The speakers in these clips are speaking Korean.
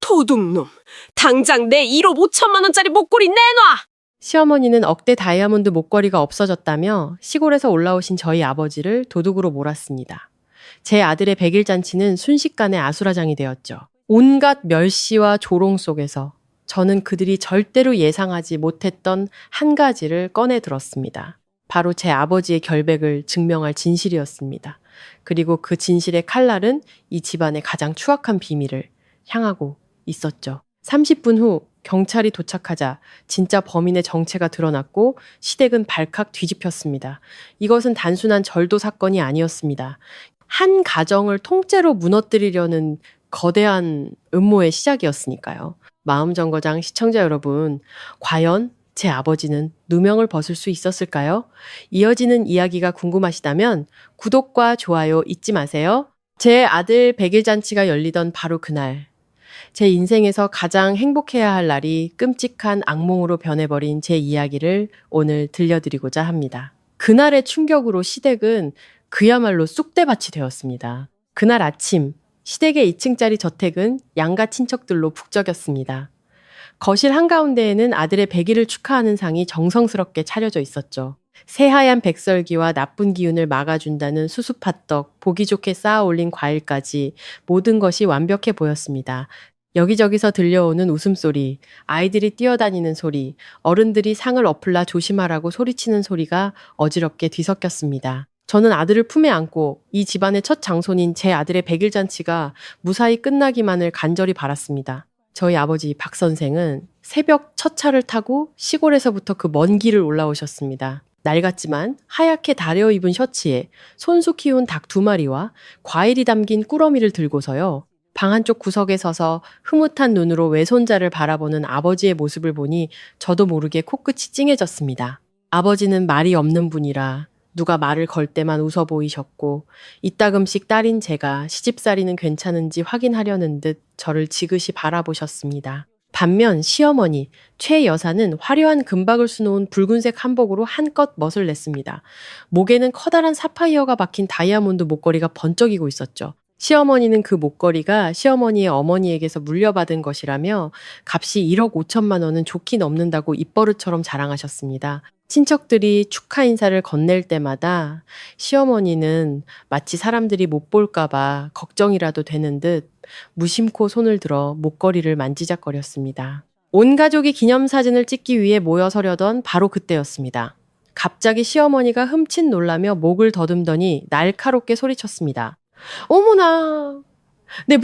도둑놈, 당장 내 1억 5천만 원짜리 목걸이 내놔! 시어머니는 억대 다이아몬드 목걸이가 없어졌다며 시골에서 올라오신 저희 아버지를 도둑으로 몰았습니다. 제 아들의 100일 잔치는 순식간에 아수라장이 되었죠. 온갖 멸시와 조롱 속에서 저는 그들이 절대로 예상하지 못했던 한 가지를 꺼내 들었습니다. 바로 제 아버지의 결백을 증명할 진실이었습니다. 그리고 그 진실의 칼날은 이 집안의 가장 추악한 비밀을 향하고 있었죠. 30분 후 경찰이 도착하자 진짜 범인의 정체가 드러났고 시댁은 발칵 뒤집혔습니다. 이것은 단순한 절도 사건이 아니었습니다. 한 가정을 통째로 무너뜨리려는 거대한 음모의 시작이었으니까요. 마음정거장 시청자 여러분, 과연 제 아버지는 누명을 벗을 수 있었을까요? 이어지는 이야기가 궁금하시다면 구독과 좋아요 잊지 마세요. 제 아들 100일 잔치가 열리던 바로 그날, 제 인생에서 가장 행복해야 할 날이 끔찍한 악몽으로 변해버린 제 이야기를 오늘 들려드리고자 합니다. 그날의 충격으로 시댁은 그야말로 쑥대밭이 되었습니다. 그날 아침, 시댁의 2층짜리 저택은 양가 친척들로 북적였습니다. 거실 한가운데에는 아들의 100일을 축하하는 상이 정성스럽게 차려져 있었죠. 새하얀 백설기와 나쁜 기운을 막아준다는 수수팥떡, 보기 좋게 쌓아 올린 과일까지 모든 것이 완벽해 보였습니다. 여기저기서 들려오는 웃음소리, 아이들이 뛰어다니는 소리, 어른들이 상을 엎을라 조심하라고 소리치는 소리가 어지럽게 뒤섞였습니다. 저는 아들을 품에 안고 이 집안의 첫 장손인 제 아들의 100일 잔치가 무사히 끝나기만을 간절히 바랐습니다. 저희 아버지 박 선생은 새벽 첫 차를 타고 시골에서부터 그 먼 길을 올라오셨습니다. 낡았지만 하얗게 다려 입은 셔츠에 손수 키운 닭 2마리와 과일이 담긴 꾸러미를 들고서요. 방 한쪽 구석에 서서 흐뭇한 눈으로 외손자를 바라보는 아버지의 모습을 보니 저도 모르게 코끝이 찡해졌습니다. 아버지는 말이 없는 분이라 누가 말을 걸 때만 웃어 보이셨고 이따금씩 딸인 제가 시집살이는 괜찮은지 확인하려는 듯 저를 지그시 바라보셨습니다. 반면 시어머니 최 여사는 화려한 금박을 수놓은 붉은색 한복으로 한껏 멋을 냈습니다. 목에는 커다란 사파이어가 박힌 다이아몬드 목걸이가 번쩍이고 있었죠. 시어머니는 그 목걸이가 시어머니의 어머니에게서 물려받은 것이라며 값이 1억 5천만 원은 좋게 넘는다고 입버릇처럼 자랑하셨습니다. 친척들이 축하 인사를 건넬 때마다 시어머니는 마치 사람들이 못 볼까봐 걱정이라도 되는 듯 무심코 손을 들어 목걸이를 만지작거렸습니다. 온 가족이 기념사진을 찍기 위해 모여서려던 바로 그때였습니다. 갑자기 시어머니가 흠칫 놀라며 목을 더듬더니 날카롭게 소리쳤습니다. 어머나! 내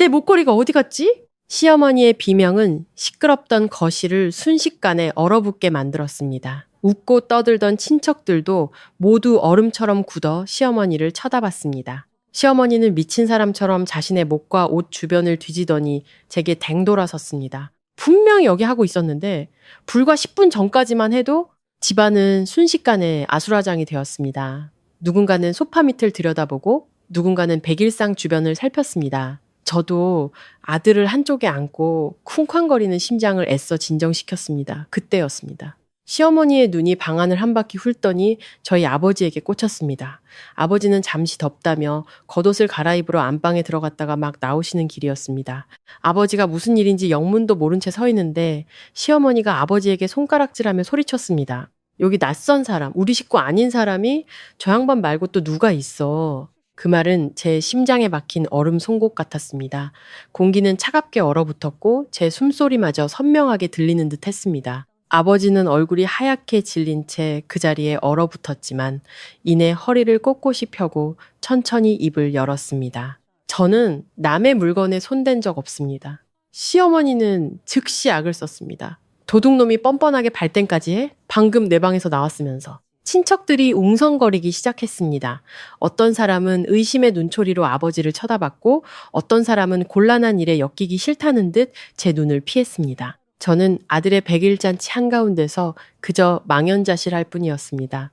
목걸이가 어디 갔지? 시어머니의 비명은 시끄럽던 거실을 순식간에 얼어붙게 만들었습니다. 웃고 떠들던 친척들도 모두 얼음처럼 굳어 시어머니를 쳐다봤습니다. 시어머니는 미친 사람처럼 자신의 목과 옷 주변을 뒤지더니 제게 댕돌아섰습니다. 분명히 여기 하고 있었는데 불과 10분 전까지만 해도 집안은 순식간에 아수라장이 되었습니다. 누군가는 소파 밑을 들여다보고 누군가는 백일상 주변을 살폈습니다. 저도 아들을 한쪽에 안고 쿵쾅거리는 심장을 애써 진정시켰습니다. 그때였습니다. 시어머니의 눈이 방안을 한 바퀴 훑더니 저희 아버지에게 꽂혔습니다. 아버지는 잠시 덥다며 겉옷을 갈아입으러 안방에 들어갔다가 막 나오시는 길이었습니다. 아버지가 무슨 일인지 영문도 모른 채 서 있는데 시어머니가 아버지에게 손가락질하며 소리쳤습니다. 여기 낯선 사람, 우리 식구 아닌 사람이 저 양반 말고 또 누가 있어. 그 말은 제 심장에 박힌 얼음 송곳 같았습니다. 공기는 차갑게 얼어붙었고 제 숨소리마저 선명하게 들리는 듯 했습니다. 아버지는 얼굴이 하얗게 질린 채 그 자리에 얼어붙었지만 이내 허리를 꼿꼿이 펴고 천천히 입을 열었습니다. 저는 남의 물건에 손댄 적 없습니다. 시어머니는 즉시 악을 썼습니다. 도둑놈이 뻔뻔하게 발뺌까지 해? 방금 내 방에서 나왔으면서. 친척들이 웅성거리기 시작했습니다. 어떤 사람은 의심의 눈초리로 아버지를 쳐다봤고 어떤 사람은 곤란한 일에 엮이기 싫다는 듯 제 눈을 피했습니다. 저는 아들의 100일 잔치 한가운데서 그저 망연자실할 뿐이었습니다.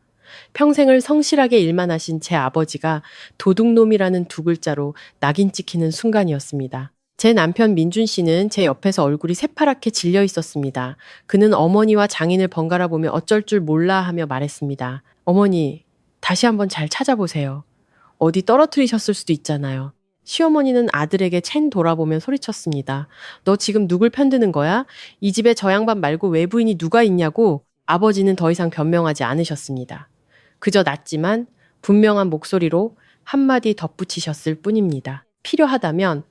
평생을 성실하게 일만 하신 제 아버지가 도둑놈이라는 두 글자로 낙인 찍히는 순간이었습니다. 제 남편 민준 씨는 제 옆에서 얼굴이 새파랗게 질려 있었습니다. 그는 어머니와 장인을 번갈아 보며 어쩔 줄 몰라 하며 말했습니다. 어머니, 다시 한번 잘 찾아보세요. 어디 떨어뜨리셨을 수도 있잖아요. 시어머니는 아들에게 챈 돌아보며 소리쳤습니다. 너 지금 누굴 편드는 거야? 이 집에 저 양반 말고 외부인이 누가 있냐고. 아버지는 더 이상 변명하지 않으셨습니다. 그저 낮지만 분명한 목소리로 한마디 덧붙이셨을 뿐입니다. 필요하다면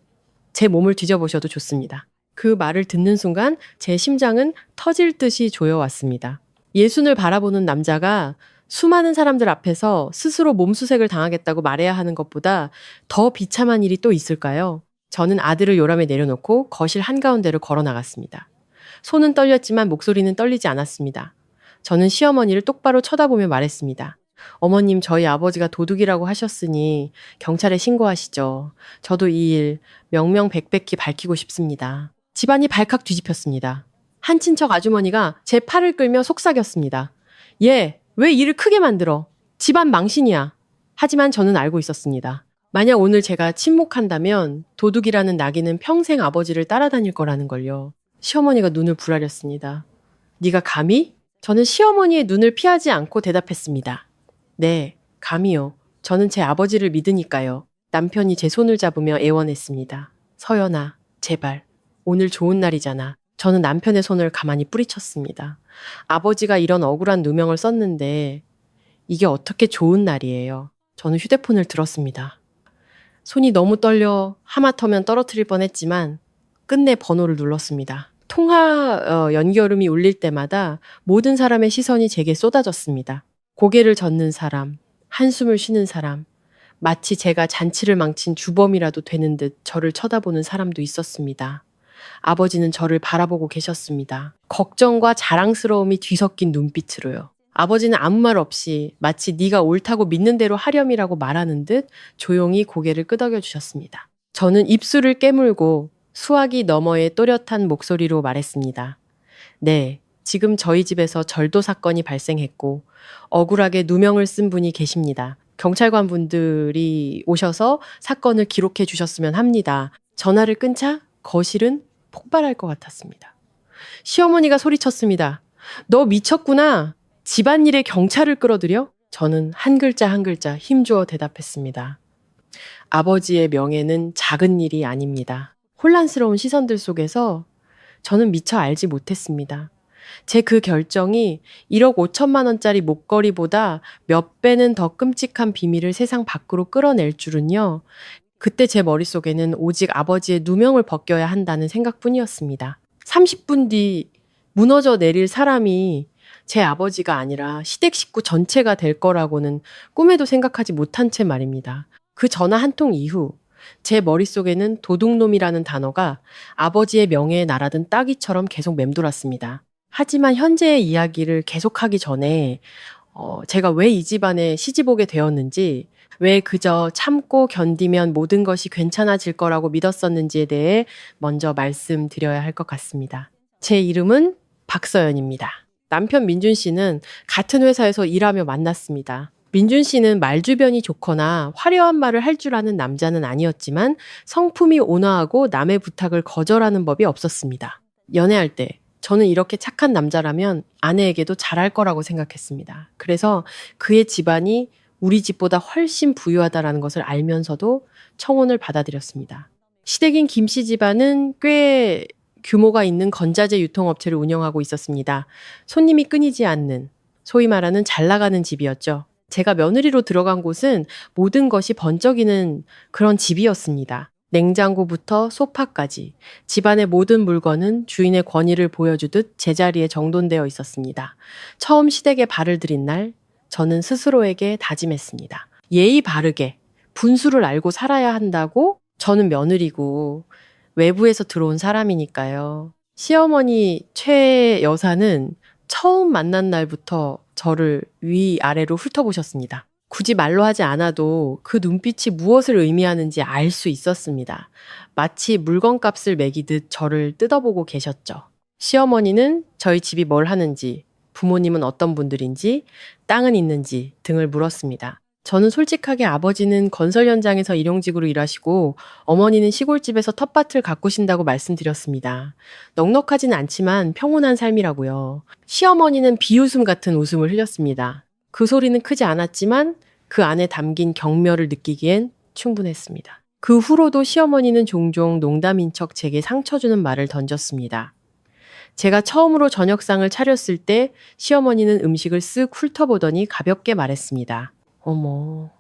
제 몸을 뒤져보셔도 좋습니다. 그 말을 듣는 순간 제 심장은 터질 듯이 조여왔습니다. 예순을 바라보는 남자가 수많은 사람들 앞에서 스스로 몸수색을 당하겠다고 말해야 하는 것보다 더 비참한 일이 또 있을까요? 저는 아들을 요람에 내려놓고 거실 한가운데로 걸어 나갔습니다. 손은 떨렸지만 목소리는 떨리지 않았습니다. 저는 시어머니를 똑바로 쳐다보며 말했습니다. 어머님, 저희 아버지가 도둑이라고 하셨으니 경찰에 신고하시죠. 저도 이 일 명명백백히 밝히고 싶습니다. 집안이 발칵 뒤집혔습니다. 한 친척 아주머니가 제 팔을 끌며 속삭였습니다. 얘, 왜 일을 크게 만들어? 집안 망신이야. 하지만 저는 알고 있었습니다. 만약 오늘 제가 침묵한다면 도둑이라는 낙인은 평생 아버지를 따라다닐 거라는 걸요. 시어머니가 눈을 부라렸습니다. 네가 감히? 저는 시어머니의 눈을 피하지 않고 대답했습니다. 네, 감히요. 저는 제 아버지를 믿으니까요. 남편이 제 손을 잡으며 애원했습니다. 서연아, 제발. 오늘 좋은 날이잖아. 저는 남편의 손을 가만히 뿌리쳤습니다. 아버지가 이런 억울한 누명을 썼는데 이게 어떻게 좋은 날이에요. 저는 휴대폰을 들었습니다. 손이 너무 떨려 하마터면 떨어뜨릴 뻔했지만 끝내 번호를 눌렀습니다. 통화 연결음이 울릴 때마다 모든 사람의 시선이 제게 쏟아졌습니다. 고개를 젓는 사람, 한숨을 쉬는 사람, 마치 제가 잔치를 망친 주범이라도 되는 듯 저를 쳐다보는 사람도 있었습니다. 아버지는 저를 바라보고 계셨습니다. 걱정과 자랑스러움이 뒤섞인 눈빛으로요. 아버지는 아무 말 없이 마치 네가 옳다고 믿는 대로 하렴이라고 말하는 듯 조용히 고개를 끄덕여 주셨습니다. 저는 입술을 깨물고 수화기 너머의 또렷한 목소리로 말했습니다. 네, 지금 저희 집에서 절도 사건이 발생했고 억울하게 누명을 쓴 분이 계십니다. 경찰관 분들이 오셔서 사건을 기록해 주셨으면 합니다. 전화를 끊자 거실은 폭발할 것 같았습니다. 시어머니가 소리쳤습니다. 너 미쳤구나. 집안일에 경찰을 끌어들여? 저는 한 글자 한 글자 힘주어 대답했습니다. 아버지의 명예는 작은 일이 아닙니다. 혼란스러운 시선들 속에서 저는 미처 알지 못했습니다. 제 그 결정이 1억 5천만 원짜리 목걸이보다 몇 배는 더 끔찍한 비밀을 세상 밖으로 끌어낼 줄은요. 그때 제 머릿속에는 오직 아버지의 누명을 벗겨야 한다는 생각뿐이었습니다. 30분 뒤 무너져 내릴 사람이 제 아버지가 아니라 시댁 식구 전체가 될 거라고는 꿈에도 생각하지 못한 채 말입니다. 그 전화 한 통 이후 제 머릿속에는 도둑놈이라는 단어가 아버지의 명예에 날아든 따귀처럼 계속 맴돌았습니다. 하지만 현재의 이야기를 계속하기 전에 제가 왜 이 집안에 시집 오게 되었는지, 왜 그저 참고 견디면 모든 것이 괜찮아질 거라고 믿었었는지에 대해 먼저 말씀드려야 할 것 같습니다. 제 이름은 박서연입니다. 남편 민준 씨는 같은 회사에서 일하며 만났습니다. 민준 씨는 말주변이 좋거나 화려한 말을 할 줄 아는 남자는 아니었지만 성품이 온화하고 남의 부탁을 거절하는 법이 없었습니다. 연애할 때 저는 이렇게 착한 남자라면 아내에게도 잘할 거라고 생각했습니다. 그래서 그의 집안이 우리 집보다 훨씬 부유하다라는 것을 알면서도 청혼을 받아들였습니다. 시댁인 김 씨 집안은 꽤 규모가 있는 건자재 유통업체를 운영하고 있었습니다. 손님이 끊이지 않는, 소위 말하는 잘 나가는 집이었죠. 제가 며느리로 들어간 곳은 모든 것이 번쩍이는 그런 집이었습니다. 냉장고부터 소파까지 집안의 모든 물건은 주인의 권위를 보여주듯 제자리에 정돈되어 있었습니다. 처음 시댁에 발을 들인 날 저는 스스로에게 다짐했습니다. 예의 바르게 분수를 알고 살아야 한다고. 저는 며느리고 외부에서 들어온 사람이니까요. 시어머니 최 여사는 처음 만난 날부터 저를 위아래로 훑어보셨습니다. 굳이 말로 하지 않아도 그 눈빛이 무엇을 의미하는지 알 수 있었습니다. 마치 물건값을 매기듯 저를 뜯어보고 계셨죠. 시어머니는 저희 집이 뭘 하는지, 부모님은 어떤 분들인지, 땅은 있는지 등을 물었습니다. 저는 솔직하게 아버지는 건설 현장에서 일용직으로 일하시고 어머니는 시골집에서 텃밭을 가꾸신다고 말씀드렸습니다. 넉넉하진 않지만 평온한 삶이라고요. 시어머니는 비웃음 같은 웃음을 흘렸습니다. 그 소리는 크지 않았지만 그 안에 담긴 경멸을 느끼기엔 충분했습니다. 그 후로도 시어머니는 종종 농담인 척 제게 상처 주는 말을 던졌습니다. 제가 처음으로 저녁상을 차렸을 때 시어머니는 음식을 쓱 훑어보더니 가볍게 말했습니다. 어머,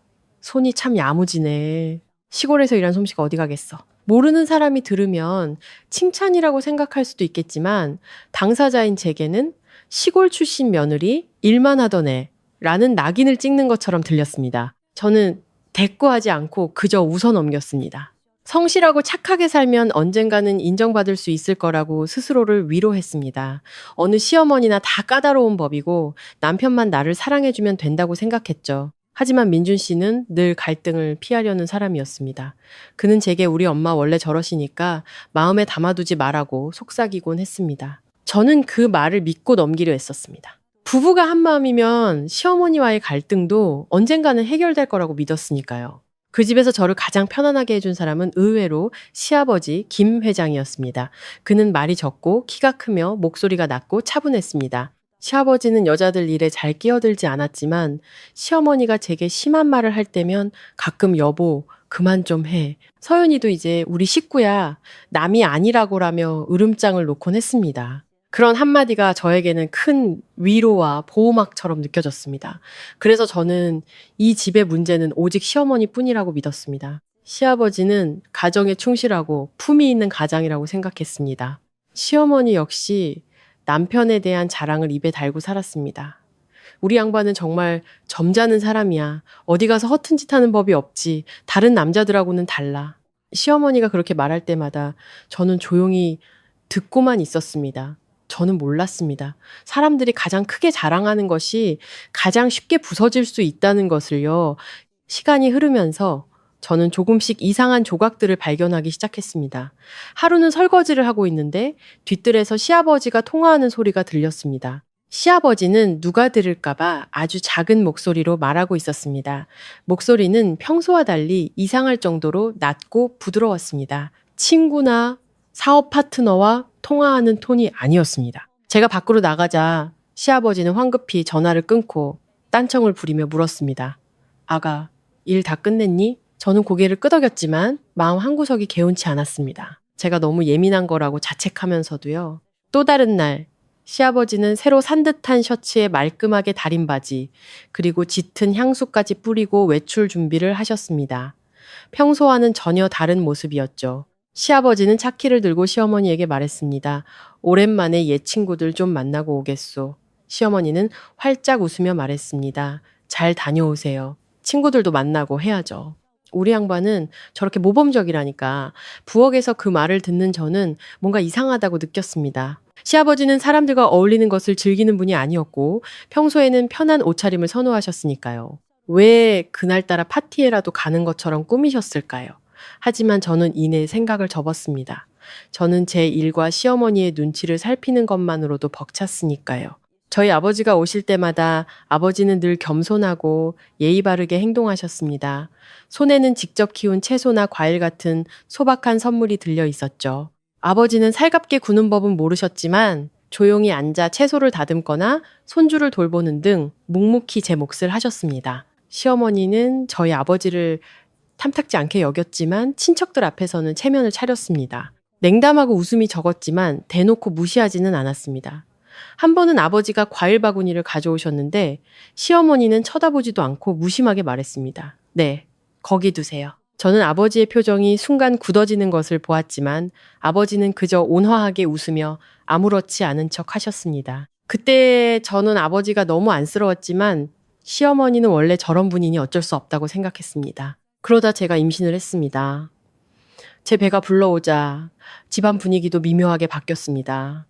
손이 참 야무지네. 시골에서 일한 솜씨가 어디 가겠어. 모르는 사람이 들으면 칭찬이라고 생각할 수도 있겠지만 당사자인 제게는 시골 출신 며느리 일만 하던 애 라는 낙인을 찍는 것처럼 들렸습니다. 저는 대꾸하지 않고 그저 웃어 넘겼습니다. 성실하고 착하게 살면 언젠가는 인정받을 수 있을 거라고 스스로를 위로했습니다. 어느 시어머니나 다 까다로운 법이고 남편만 나를 사랑해주면 된다고 생각했죠. 하지만 민준 씨는 늘 갈등을 피하려는 사람이었습니다. 그는 제게 우리 엄마 원래 저러시니까 마음에 담아두지 말라고 속삭이곤 했습니다. 저는 그 말을 믿고 넘기려 했었습니다. 부부가 한 마음이면 시어머니와의 갈등도 언젠가는 해결될 거라고 믿었으니까요. 그 집에서 저를 가장 편안하게 해준 사람은 의외로 시아버지 김 회장이었습니다. 그는 말이 적고 키가 크며 목소리가 낮고 차분했습니다. 시아버지는 여자들 일에 잘 끼어들지 않았지만 시어머니가 제게 심한 말을 할 때면 가끔 여보 그만 좀 해. 서연이도 이제 우리 식구야. 남이 아니라고라며 으름장을 놓곤 했습니다. 그런 한마디가 저에게는 큰 위로와 보호막처럼 느껴졌습니다. 그래서 저는 이 집의 문제는 오직 시어머니뿐이라고 믿었습니다. 시아버지는 가정에 충실하고 품위 있는 가장이라고 생각했습니다. 시어머니 역시 남편에 대한 자랑을 입에 달고 살았습니다. 우리 양반은 정말 점잖은 사람이야. 어디 가서 허튼 짓 하는 법이 없지. 다른 남자들하고는 달라. 시어머니가 그렇게 말할 때마다 저는 조용히 듣고만 있었습니다. 저는 몰랐습니다. 사람들이 가장 크게 자랑하는 것이 가장 쉽게 부서질 수 있다는 것을요. 시간이 흐르면서 저는 조금씩 이상한 조각들을 발견하기 시작했습니다. 하루는 설거지를 하고 있는데 뒤뜰에서 시아버지가 통화하는 소리가 들렸습니다. 시아버지는 누가 들을까봐 아주 작은 목소리로 말하고 있었습니다. 목소리는 평소와 달리 이상할 정도로 낮고 부드러웠습니다. 친구나 사업 파트너와 통화하는 톤이 아니었습니다. 제가 밖으로 나가자 시아버지는 황급히 전화를 끊고 딴청을 부리며 물었습니다. 아가, 일 다 끝냈니? 저는 고개를 끄덕였지만 마음 한구석이 개운치 않았습니다. 제가 너무 예민한 거라고 자책하면서도요. 또 다른 날 시아버지는 새로 산 듯한 셔츠에 말끔하게 다린 바지 그리고 짙은 향수까지 뿌리고 외출 준비를 하셨습니다. 평소와는 전혀 다른 모습이었죠. 시아버지는 차키를 들고 시어머니에게 말했습니다. 오랜만에 옛 친구들 좀 만나고 오겠소. 시어머니는 활짝 웃으며 말했습니다. 잘 다녀오세요. 친구들도 만나고 해야죠. 우리 양반은 저렇게 모범적이라니까. 부엌에서 그 말을 듣는 저는 뭔가 이상하다고 느꼈습니다. 시아버지는 사람들과 어울리는 것을 즐기는 분이 아니었고 평소에는 편한 옷차림을 선호하셨으니까요. 왜 그날따라 파티에라도 가는 것처럼 꾸미셨을까요? 하지만 저는 이내 생각을 접었습니다. 저는 제 일과 시어머니의 눈치를 살피는 것만으로도 벅찼으니까요. 저희 아버지가 오실 때마다 아버지는 늘 겸손하고 예의 바르게 행동하셨습니다. 손에는 직접 키운 채소나 과일 같은 소박한 선물이 들려 있었죠. 아버지는 살갑게 구는 법은 모르셨지만 조용히 앉아 채소를 다듬거나 손주를 돌보는 등 묵묵히 제 몫을 하셨습니다. 시어머니는 저희 아버지를 탐탁지 않게 여겼지만 친척들 앞에서는 체면을 차렸습니다. 냉담하고 웃음이 적었지만 대놓고 무시하지는 않았습니다. 한 번은 아버지가 과일 바구니를 가져오셨는데 시어머니는 쳐다보지도 않고 무심하게 말했습니다. 네, 거기 두세요. 저는 아버지의 표정이 순간 굳어지는 것을 보았지만 아버지는 그저 온화하게 웃으며 아무렇지 않은 척 하셨습니다. 그때 저는 아버지가 너무 안쓰러웠지만 시어머니는 원래 저런 분이니 어쩔 수 없다고 생각했습니다. 그러다 제가 임신을 했습니다. 제 배가 불러오자 집안 분위기도 미묘하게 바뀌었습니다.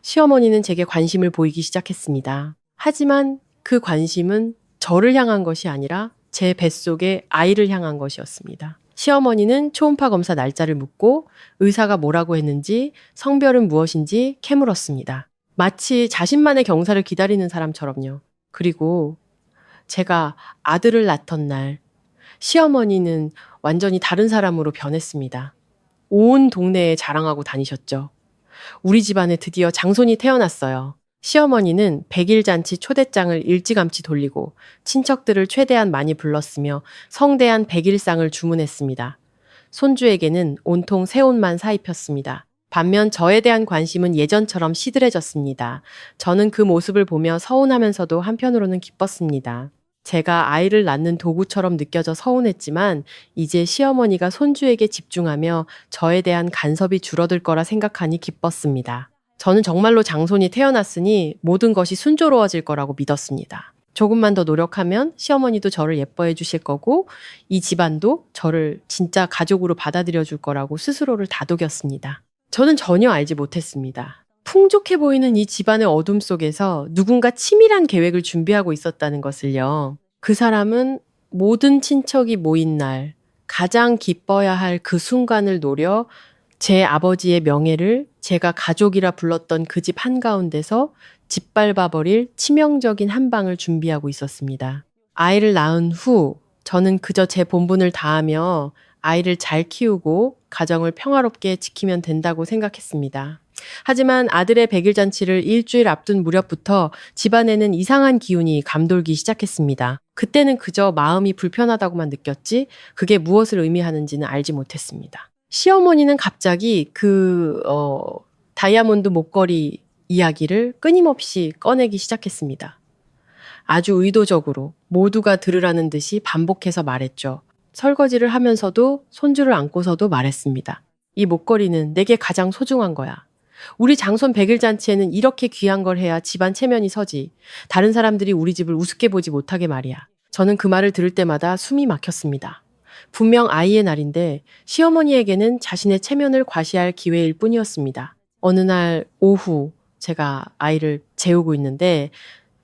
시어머니는 제게 관심을 보이기 시작했습니다. 하지만 그 관심은 저를 향한 것이 아니라 제 뱃속의 아이를 향한 것이었습니다. 시어머니는 초음파 검사 날짜를 묻고 의사가 뭐라고 했는지 성별은 무엇인지 캐물었습니다. 마치 자신만의 경사를 기다리는 사람처럼요. 그리고 제가 아들을 낳던 날 시어머니는 완전히 다른 사람으로 변했습니다. 온 동네에 자랑하고 다니셨죠. 우리 집안에 드디어 장손이 태어났어요. 시어머니는 100일 잔치 초대장을 일찌감치 돌리고 친척들을 최대한 많이 불렀으며 성대한 100일상을 주문했습니다. 손주에게는 온통 새 옷만 사입혔습니다. 반면 저에 대한 관심은 예전처럼 시들해졌습니다. 저는 그 모습을 보며 서운하면서도 한편으로는 기뻤습니다. 제가 아이를 낳는 도구처럼 느껴져 서운했지만 이제 시어머니가 손주에게 집중하며 저에 대한 간섭이 줄어들 거라 생각하니 기뻤습니다. 저는 정말로 장손이 태어났으니 모든 것이 순조로워질 거라고 믿었습니다. 조금만 더 노력하면 시어머니도 저를 예뻐해 주실 거고 이 집안도 저를 진짜 가족으로 받아들여 줄 거라고 스스로를 다독였습니다. 저는 전혀 알지 못했습니다. 풍족해 보이는 이 집안의 어둠 속에서 누군가 치밀한 계획을 준비하고 있었다는 것을요. 그 사람은 모든 친척이 모인 날 가장 기뻐야 할 그 순간을 노려 제 아버지의 명예를 제가 가족이라 불렀던 그 집 한가운데서 짓밟아버릴 치명적인 한 방을 준비하고 있었습니다. 아이를 낳은 후 저는 그저 제 본분을 다하며 아이를 잘 키우고 가정을 평화롭게 지키면 된다고 생각했습니다. 하지만 아들의 100일 잔치를 일주일 앞둔 무렵부터 집안에는 이상한 기운이 감돌기 시작했습니다. 그때는 그저 마음이 불편하다고만 느꼈지 그게 무엇을 의미하는지는 알지 못했습니다. 시어머니는 갑자기 다이아몬드 목걸이 이야기를 끊임없이 꺼내기 시작했습니다. 아주 의도적으로 모두가 들으라는 듯이 반복해서 말했죠. 설거지를 하면서도 손주를 안고서도 말했습니다. 이 목걸이는 내게 가장 소중한 거야. 우리 장손 100일 잔치에는 이렇게 귀한 걸 해야 집안 체면이 서지. 다른 사람들이 우리 집을 우습게 보지 못하게 말이야. 저는 그 말을 들을 때마다 숨이 막혔습니다. 분명 아이의 날인데 시어머니에게는 자신의 체면을 과시할 기회일 뿐이었습니다. 어느 날 오후 제가 아이를 재우고 있는데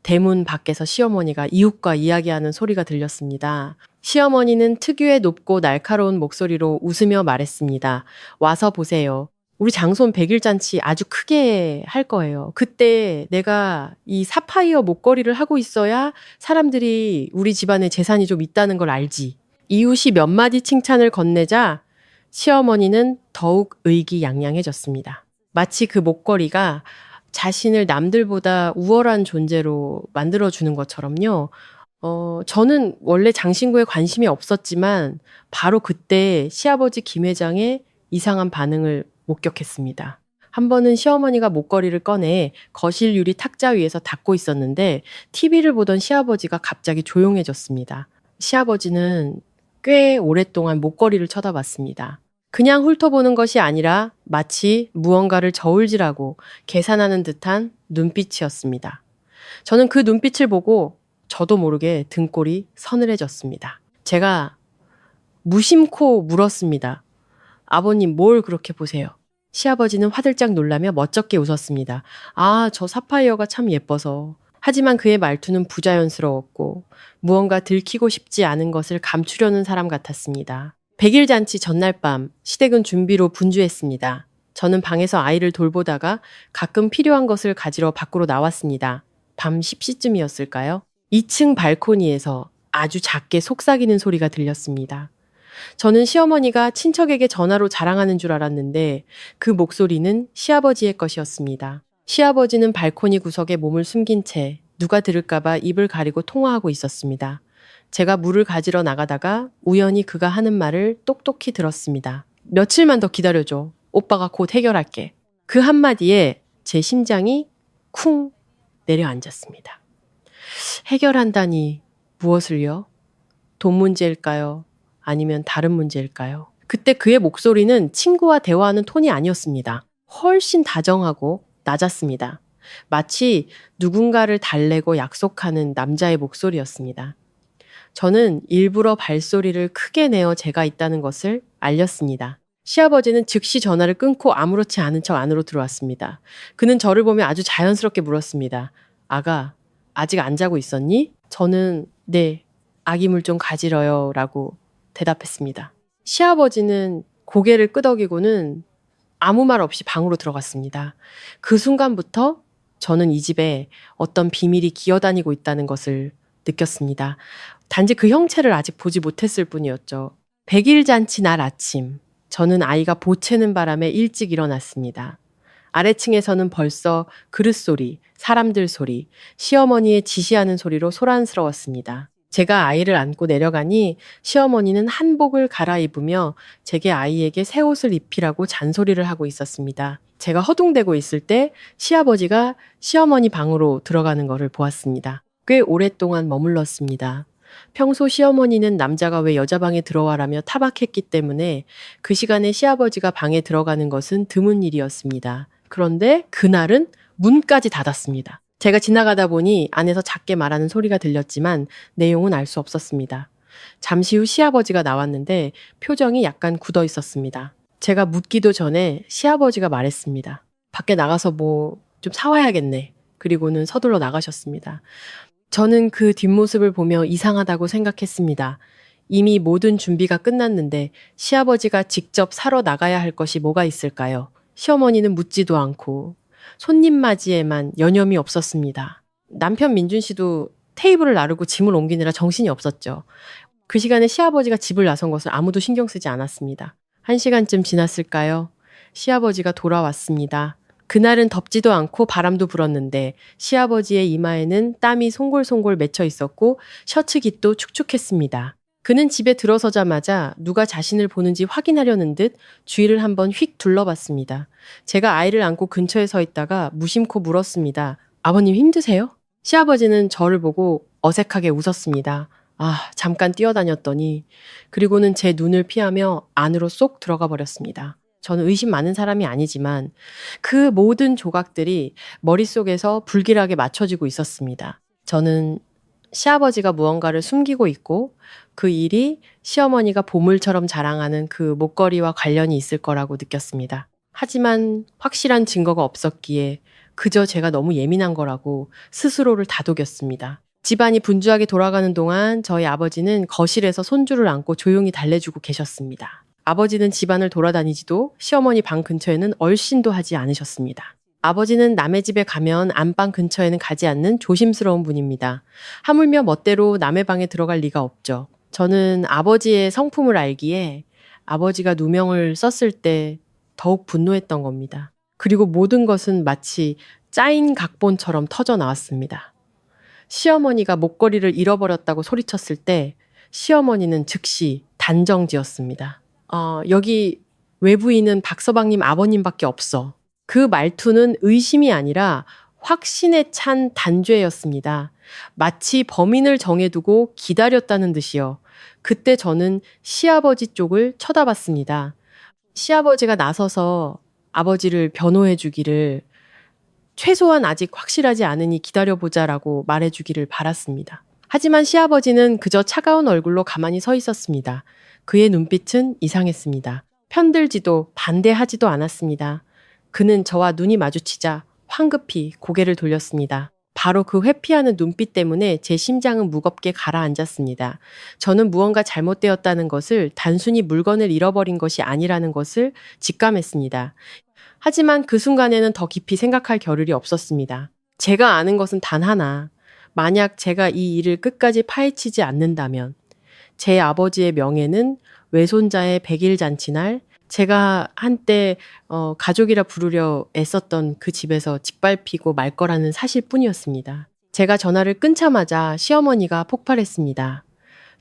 대문 밖에서 시어머니가 이웃과 이야기하는 소리가 들렸습니다. 시어머니는 특유의 높고 날카로운 목소리로 웃으며 말했습니다. 와서 보세요. 우리 장손 100일 잔치 아주 크게 할 거예요. 그때 내가 이 사파이어 목걸이를 하고 있어야 사람들이 우리 집안에 재산이 좀 있다는 걸 알지. 이웃이 몇 마디 칭찬을 건네자 시어머니는 더욱 의기양양해졌습니다. 마치 그 목걸이가 자신을 남들보다 우월한 존재로 만들어주는 것처럼요. 저는 원래 장신구에 관심이 없었지만 바로 그때 시아버지 김 회장의 이상한 반응을 목격했습니다. 한 번은 시어머니가 목걸이를 꺼내 거실 유리 탁자 위에서 닦고 있었는데 TV를 보던 시아버지가 갑자기 조용해졌습니다. 시아버지는 꽤 오랫동안 목걸이를 쳐다봤습니다. 그냥 훑어보는 것이 아니라 마치 무언가를 저울질하고 계산하는 듯한 눈빛이었습니다. 저는 그 눈빛을 보고 저도 모르게 등골이 서늘해졌습니다. 제가 무심코 물었습니다. 아버님 뭘 그렇게 보세요? 시아버지는 화들짝 놀라며 멋쩍게 웃었습니다. 아, 저 사파이어가 참 예뻐서. 하지만 그의 말투는 부자연스러웠고 무언가 들키고 싶지 않은 것을 감추려는 사람 같았습니다. 100일 잔치 전날 밤 시댁은 준비로 분주했습니다. 저는 방에서 아이를 돌보다가 가끔 필요한 것을 가지러 밖으로 나왔습니다. 밤 10시쯤이었을까요? 2층 발코니에서 아주 작게 속삭이는 소리가 들렸습니다. 저는 시어머니가 친척에게 전화로 자랑하는 줄 알았는데 그 목소리는 시아버지의 것이었습니다. 시아버지는 발코니 구석에 몸을 숨긴 채 누가 들을까봐 입을 가리고 통화하고 있었습니다. 제가 물을 가지러 나가다가 우연히 그가 하는 말을 똑똑히 들었습니다. 며칠만 더 기다려줘. 오빠가 곧 해결할게. 그 한마디에 제 심장이 쿵 내려앉았습니다. 해결한다니 무엇을요? 돈 문제일까요? 아니면 다른 문제일까요? 그때 그의 목소리는 친구와 대화하는 톤이 아니었습니다. 훨씬 다정하고 낮았습니다. 마치 누군가를 달래고 약속하는 남자의 목소리였습니다. 저는 일부러 발소리를 크게 내어 제가 있다는 것을 알렸습니다. 시아버지는 즉시 전화를 끊고 아무렇지 않은 척 안으로 들어왔습니다. 그는 저를 보며 아주 자연스럽게 물었습니다. 아가, 아직 안 자고 있었니? 저는 네, 아기 물 좀 가지러요 라고 대답했습니다. 시아버지는 고개를 끄덕이고는 아무 말 없이 방으로 들어갔습니다. 그 순간부터 저는 이 집에 어떤 비밀이 기어다니고 있다는 것을 느꼈습니다. 단지 그 형체를 아직 보지 못했을 뿐이었죠. 100일 잔치 날 아침, 저는 아이가 보채는 바람에 일찍 일어났습니다. 아래층에서는 벌써 그릇 소리, 사람들 소리, 시어머니의 지시하는 소리로 소란스러웠습니다. 제가 아이를 안고 내려가니 시어머니는 한복을 갈아입으며 제게 아이에게 새 옷을 입히라고 잔소리를 하고 있었습니다. 제가 허둥대고 있을 때 시아버지가 시어머니 방으로 들어가는 것을 보았습니다. 꽤 오랫동안 머물렀습니다. 평소 시어머니는 남자가 왜 여자 방에 들어와라며 타박했기 때문에 그 시간에 시아버지가 방에 들어가는 것은 드문 일이었습니다. 그런데 그날은 문까지 닫았습니다. 제가 지나가다 보니 안에서 작게 말하는 소리가 들렸지만 내용은 알 수 없었습니다. 잠시 후 시아버지가 나왔는데 표정이 약간 굳어 있었습니다. 제가 묻기도 전에 시아버지가 말했습니다. 밖에 나가서 뭐 좀 사와야겠네. 그리고는 서둘러 나가셨습니다. 저는 그 뒷모습을 보며 이상하다고 생각했습니다. 이미 모든 준비가 끝났는데 시아버지가 직접 사러 나가야 할 것이 뭐가 있을까요? 시어머니는 묻지도 않고 손님 맞이에만 여념이 없었습니다. 남편 민준 씨도 테이블을 나르고 짐을 옮기느라 정신이 없었죠. 그 시간에 시아버지가 집을 나선 것을 아무도 신경 쓰지 않았습니다. 1시간쯤 지났을까요? 시아버지가 돌아왔습니다. 그날은 덥지도 않고 바람도 불었는데 시아버지의 이마에는 땀이 송골송골 맺혀 있었고 셔츠 깃도 축축했습니다. 그는 집에 들어서자마자 누가 자신을 보는지 확인하려는 듯 주위를 한번 휙 둘러봤습니다. 제가 아이를 안고 근처에 서 있다가 무심코 물었습니다. 아버님 힘드세요? 시아버지는 저를 보고 어색하게 웃었습니다. 잠깐 뛰어다녔더니 그리고는 제 눈을 피하며 안으로 쏙 들어가 버렸습니다. 저는 의심 많은 사람이 아니지만 그 모든 조각들이 머릿속에서 불길하게 맞춰지고 있었습니다. 저는 시아버지가 무언가를 숨기고 있고 그 일이 시어머니가 보물처럼 자랑하는 그 목걸이와 관련이 있을 거라고 느꼈습니다. 하지만 확실한 증거가 없었기에 그저 제가 너무 예민한 거라고 스스로를 다독였습니다. 집안이 분주하게 돌아가는 동안 저희 아버지는 거실에서 손주를 안고 조용히 달래주고 계셨습니다. 아버지는 집안을 돌아다니지도 시어머니 방 근처에는 얼씬도 하지 않으셨습니다. 아버지는 남의 집에 가면 안방 근처에는 가지 않는 조심스러운 분입니다. 하물며 멋대로 남의 방에 들어갈 리가 없죠. 저는 아버지의 성품을 알기에 아버지가 누명을 썼을 때 더욱 분노했던 겁니다. 그리고 모든 것은 마치 짜인 각본처럼 터져 나왔습니다. 시어머니가 목걸이를 잃어버렸다고 소리쳤을 때 시어머니는 즉시 단정지었습니다. 여기 외부인은 박서방님 아버님밖에 없어. 그 말투는 의심이 아니라 확신에 찬 단죄였습니다. 마치 범인을 정해두고 기다렸다는 듯이요. 그때 저는 시아버지 쪽을 쳐다봤습니다. 시아버지가 나서서 아버지를 변호해 주기를 최소한 아직 확실하지 않으니 기다려보자라고 말해주기를 바랐습니다. 하지만 시아버지는 그저 차가운 얼굴로 가만히 서 있었습니다. 그의 눈빛은 이상했습니다. 편들지도 반대하지도 않았습니다. 그는 저와 눈이 마주치자 황급히 고개를 돌렸습니다. 바로 그 회피하는 눈빛 때문에 제 심장은 무겁게 가라앉았습니다. 저는 무언가 잘못되었다는 것을 단순히 물건을 잃어버린 것이 아니라는 것을 직감했습니다. 하지만 그 순간에는 더 깊이 생각할 겨를이 없었습니다. 제가 아는 것은 단 하나. 만약 제가 이 일을 끝까지 파헤치지 않는다면 제 아버지의 명예는 외손자의 100일 잔치날 제가 한때 가족이라 부르려 애썼던 그 집에서 짓밟히고 말 거라는 사실뿐이었습니다. 제가 전화를 끊자마자 시어머니가 폭발했습니다.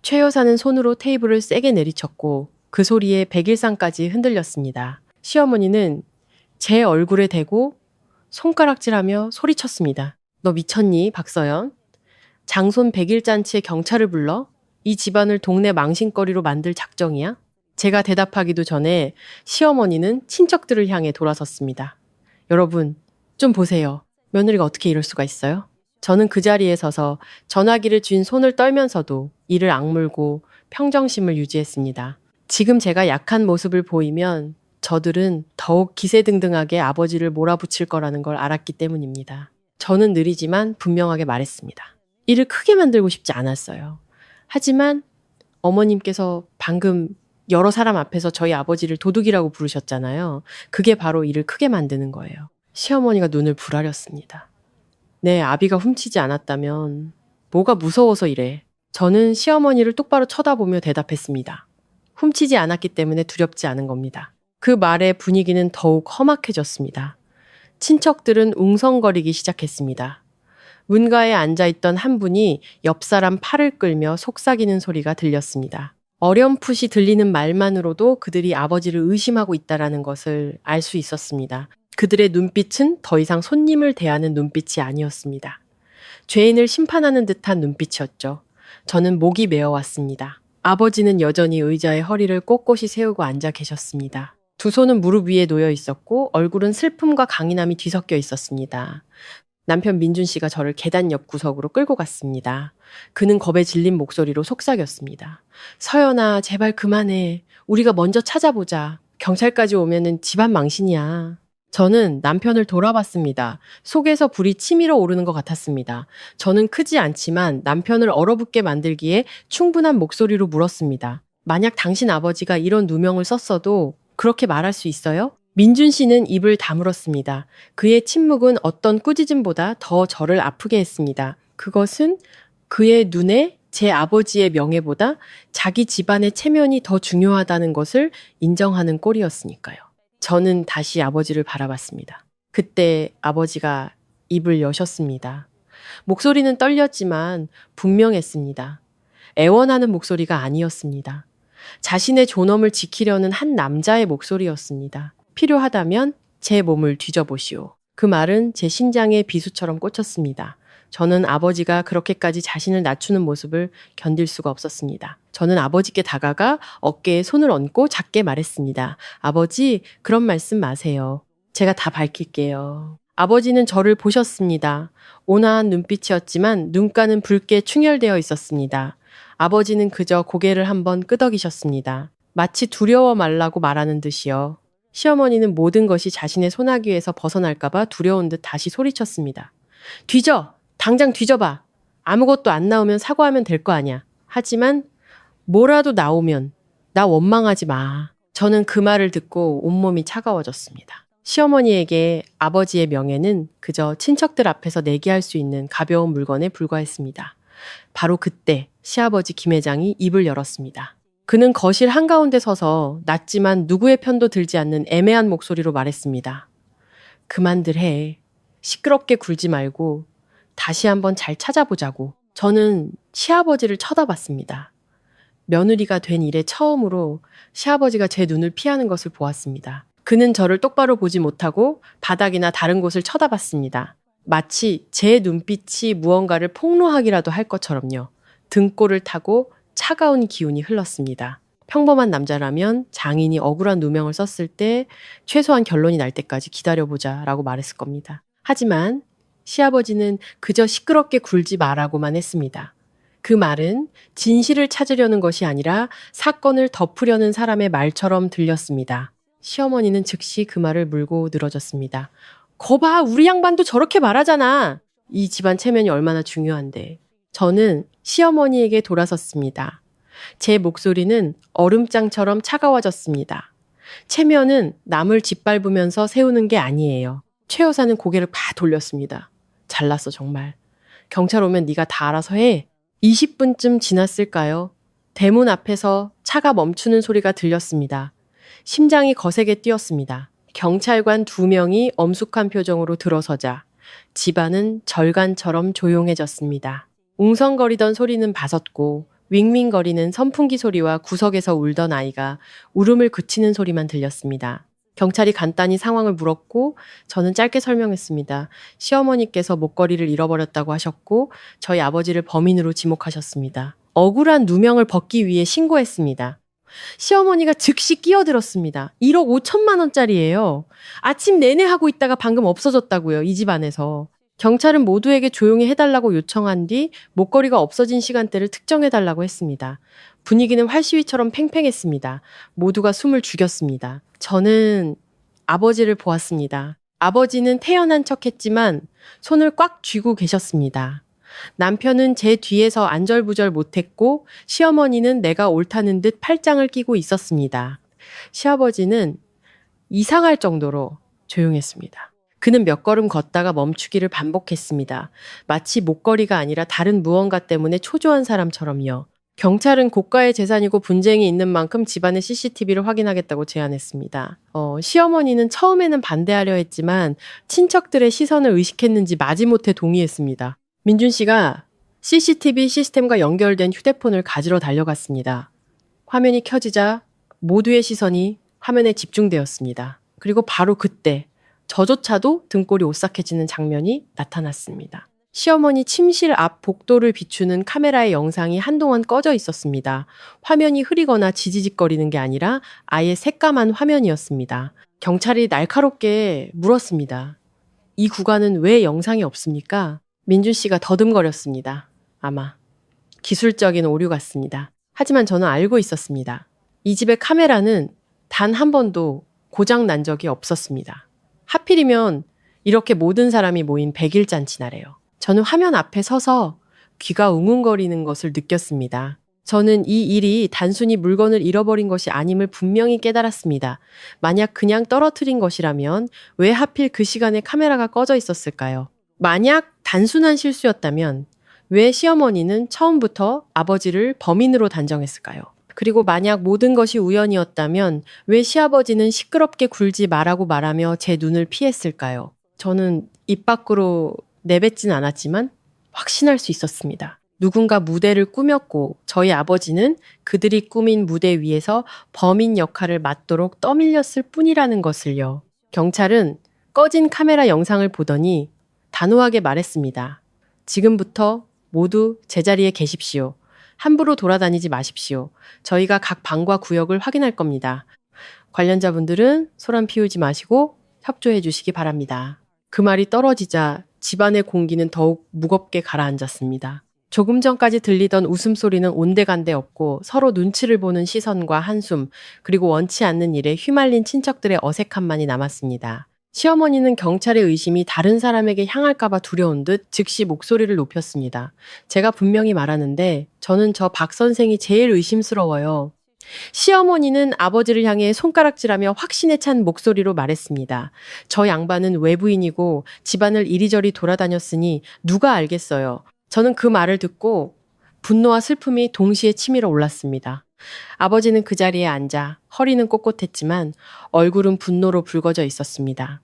최 여사는 손으로 테이블을 세게 내리쳤고 그 소리에 백일상까지 흔들렸습니다. 시어머니는 제 얼굴에 대고 손가락질하며 소리쳤습니다. 너 미쳤니, 박서연? 장손 100일 잔치에 경찰을 불러? 이 집안을 동네 망신거리로 만들 작정이야? 제가 대답하기도 전에 시어머니는 친척들을 향해 돌아섰습니다. 여러분, 좀 보세요. 며느리가 어떻게 이럴 수가 있어요? 저는 그 자리에 서서 전화기를 쥔 손을 떨면서도 이를 악물고 평정심을 유지했습니다. 지금 제가 약한 모습을 보이면 저들은 더욱 기세등등하게 아버지를 몰아붙일 거라는 걸 알았기 때문입니다. 저는 느리지만 분명하게 말했습니다. 일을 크게 만들고 싶지 않았어요. 하지만 어머님께서 방금 여러 사람 앞에서 저희 아버지를 도둑이라고 부르셨잖아요. 그게 바로 일을 크게 만드는 거예요. 시어머니가 눈을 부라렸습니다. 내 아비가 훔치지 않았다면 뭐가 무서워서 이래. 저는 시어머니를 똑바로 쳐다보며 대답했습니다. 훔치지 않았기 때문에 두렵지 않은 겁니다. 그 말에 분위기는 더욱 험악해졌습니다. 친척들은 웅성거리기 시작했습니다. 문가에 앉아있던 한 분이 옆 사람 팔을 끌며 속삭이는 소리가 들렸습니다. 어렴풋이 들리는 말만으로도 그들이 아버지를 의심하고 있다는 것을 알 수 있었습니다. 그들의 눈빛은 더 이상 손님을 대하는 눈빛이 아니었습니다. 죄인을 심판하는 듯한 눈빛이었죠. 저는 목이 메어왔습니다. 아버지는 여전히 의자에 허리를 꼿꼿이 세우고 앉아 계셨습니다. 두 손은 무릎 위에 놓여 있었고 얼굴은 슬픔과 강인함이 뒤섞여 있었습니다. 남편 민준 씨가 저를 계단 옆 구석으로 끌고 갔습니다. 그는 겁에 질린 목소리로 속삭였습니다. 서연아, 제발 그만해. 우리가 먼저 찾아보자. 경찰까지 오면은 집안 망신이야. 저는 남편을 돌아봤습니다. 속에서 불이 치밀어 오르는 것 같았습니다. 저는 크지 않지만 남편을 얼어붙게 만들기에 충분한 목소리로 물었습니다. 만약 당신 아버지가 이런 누명을 썼어도 그렇게 말할 수 있어요? 민준 씨는 입을 다물었습니다. 그의 침묵은 어떤 꾸짖음보다 더 저를 아프게 했습니다. 그것은 그의 눈에 제 아버지의 명예보다 자기 집안의 체면이 더 중요하다는 것을 인정하는 꼴이었으니까요. 저는 다시 아버지를 바라봤습니다. 그때 아버지가 입을 여셨습니다. 목소리는 떨렸지만 분명했습니다. 애원하는 목소리가 아니었습니다. 자신의 존엄을 지키려는 한 남자의 목소리였습니다. 필요하다면 제 몸을 뒤져보시오. 그 말은 제 신장에 비수처럼 꽂혔습니다. 저는 아버지가 그렇게까지 자신을 낮추는 모습을 견딜 수가 없었습니다. 저는 아버지께 다가가 어깨에 손을 얹고 작게 말했습니다. 아버지, 그런 말씀 마세요. 제가 다 밝힐게요. 아버지는 저를 보셨습니다. 온화한 눈빛이었지만 눈가는 붉게 충혈되어 있었습니다. 아버지는 그저 고개를 한번 끄덕이셨습니다. 마치 두려워 말라고 말하는 듯이요. 시어머니는 모든 것이 자신의 소나기에서 벗어날까봐 두려운 듯 다시 소리쳤습니다. 뒤져! 당장 뒤져봐! 아무것도 안 나오면 사과하면 될 거 아냐. 하지만 뭐라도 나오면 나 원망하지 마. 저는 그 말을 듣고 온몸이 차가워졌습니다. 시어머니에게 아버지의 명예는 그저 친척들 앞에서 내기할 수 있는 가벼운 물건에 불과했습니다. 바로 그때 시아버지 김 회장이 입을 열었습니다. 그는 거실 한가운데 서서 낮지만 누구의 편도 들지 않는 애매한 목소리로 말했습니다. 그만들 해. 시끄럽게 굴지 말고 다시 한번 잘 찾아보자고. 저는 시아버지를 쳐다봤습니다. 며느리가 된 이래 처음으로 시아버지가 제 눈을 피하는 것을 보았습니다. 그는 저를 똑바로 보지 못하고 바닥이나 다른 곳을 쳐다봤습니다. 마치 제 눈빛이 무언가를 폭로하기라도 할 것처럼요. 등골을 타고 차가운 기운이 흘렀습니다. 평범한 남자라면 장인이 억울한 누명을 썼을 때 최소한 결론이 날 때까지 기다려보자 라고 말했을 겁니다. 하지만 시아버지는 그저 시끄럽게 굴지 마라고만 했습니다. 그 말은 진실을 찾으려는 것이 아니라 사건을 덮으려는 사람의 말처럼 들렸습니다. 시어머니는 즉시 그 말을 물고 늘어졌습니다. 거봐, 우리 양반도 저렇게 말하잖아. 이 집안 체면이 얼마나 중요한데. 저는 시어머니에게 돌아섰습니다. 제 목소리는 얼음장처럼 차가워졌습니다. 체면은 남을 짓밟으면서 세우는 게 아니에요. 최 여사는 고개를 팍 돌렸습니다. 잘났어 정말. 경찰 오면 네가 다 알아서 해. 20분쯤 지났을까요? 대문 앞에서 차가 멈추는 소리가 들렸습니다. 심장이 거세게 뛰었습니다. 경찰관 2명이 엄숙한 표정으로 들어서자 집안은 절간처럼 조용해졌습니다. 웅성거리던 소리는 바섰고 윙윙거리는 선풍기 소리와 구석에서 울던 아이가 울음을 그치는 소리만 들렸습니다. 경찰이 간단히 상황을 물었고 저는 짧게 설명했습니다. 시어머니께서 목걸이를 잃어버렸다고 하셨고 저희 아버지를 범인으로 지목하셨습니다. 억울한 누명을 벗기 위해 신고했습니다. 시어머니가 즉시 끼어들었습니다. 1억 5천만 원짜리예요. 아침 내내 하고 있다가 방금 없어졌다고요. 이 집안에서. 경찰은 모두에게 조용히 해달라고 요청한 뒤 목걸이가 없어진 시간대를 특정해달라고 했습니다. 분위기는 활시위처럼 팽팽했습니다. 모두가 숨을 죽였습니다. 저는 아버지를 보았습니다. 아버지는 태연한 척했지만 손을 꽉 쥐고 계셨습니다. 남편은 제 뒤에서 안절부절 못했고 시어머니는 내가 옳다는 듯 팔짱을 끼고 있었습니다. 시아버지는 이상할 정도로 조용했습니다. 그는 몇 걸음 걷다가 멈추기를 반복했습니다. 마치 목걸이가 아니라 다른 무언가 때문에 초조한 사람처럼요. 경찰은 고가의 재산이고 분쟁이 있는 만큼 집안의 CCTV를 확인하겠다고 제안했습니다. 시어머니는 처음에는 반대하려 했지만 친척들의 시선을 의식했는지 마지못해 동의했습니다. 민준 씨가 CCTV 시스템과 연결된 휴대폰을 가지러 달려갔습니다. 화면이 켜지자 모두의 시선이 화면에 집중되었습니다. 그리고 바로 그때 저조차도 등골이 오싹해지는 장면이 나타났습니다. 시어머니 침실 앞 복도를 비추는 카메라의 영상이 한동안 꺼져 있었습니다. 화면이 흐리거나 지지직거리는 게 아니라 아예 새까만 화면이었습니다. 경찰이 날카롭게 물었습니다. 이 구간은 왜 영상이 없습니까? 민준 씨가 더듬거렸습니다. 아마 기술적인 오류 같습니다. 하지만 저는 알고 있었습니다. 이 집의 카메라는 단 한 번도 고장 난 적이 없었습니다. 하필이면 이렇게 모든 사람이 모인 100일 잔치 날에요. 저는 화면 앞에 서서 귀가 웅웅거리는 것을 느꼈습니다. 저는 이 일이 단순히 물건을 잃어버린 것이 아님을 분명히 깨달았습니다. 만약 그냥 떨어뜨린 것이라면 왜 하필 그 시간에 카메라가 꺼져 있었을까요? 만약 단순한 실수였다면 왜 시어머니는 처음부터 아버지를 범인으로 단정했을까요? 그리고 만약 모든 것이 우연이었다면 왜 시아버지는 시끄럽게 굴지 말라고 말하며 제 눈을 피했을까요? 저는 입 밖으로 내뱉진 않았지만 확신할 수 있었습니다. 누군가 무대를 꾸몄고 저희 아버지는 그들이 꾸민 무대 위에서 범인 역할을 맡도록 떠밀렸을 뿐이라는 것을요. 경찰은 꺼진 카메라 영상을 보더니 단호하게 말했습니다. 지금부터 모두 제자리에 계십시오. 함부로 돌아다니지 마십시오. 저희가 각 방과 구역을 확인할 겁니다. 관련자분들은 소란 피우지 마시고 협조해 주시기 바랍니다. 그 말이 떨어지자 집안의 공기는 더욱 무겁게 가라앉았습니다. 조금 전까지 들리던 웃음소리는 온데간데 없고 서로 눈치를 보는 시선과 한숨, 그리고 원치 않는 일에 휘말린 친척들의 어색함만이 남았습니다. 시어머니는 경찰의 의심이 다른 사람에게 향할까봐 두려운 듯 즉시 목소리를 높였습니다. 제가 분명히 말하는데 저는 저 박 선생이 제일 의심스러워요. 시어머니는 아버지를 향해 손가락질하며 확신에 찬 목소리로 말했습니다. 저 양반은 외부인이고 집안을 이리저리 돌아다녔으니 누가 알겠어요. 저는 그 말을 듣고 분노와 슬픔이 동시에 치밀어 올랐습니다. 아버지는 그 자리에 앉아 허리는 꼿꼿했지만 얼굴은 분노로 붉어져 있었습니다.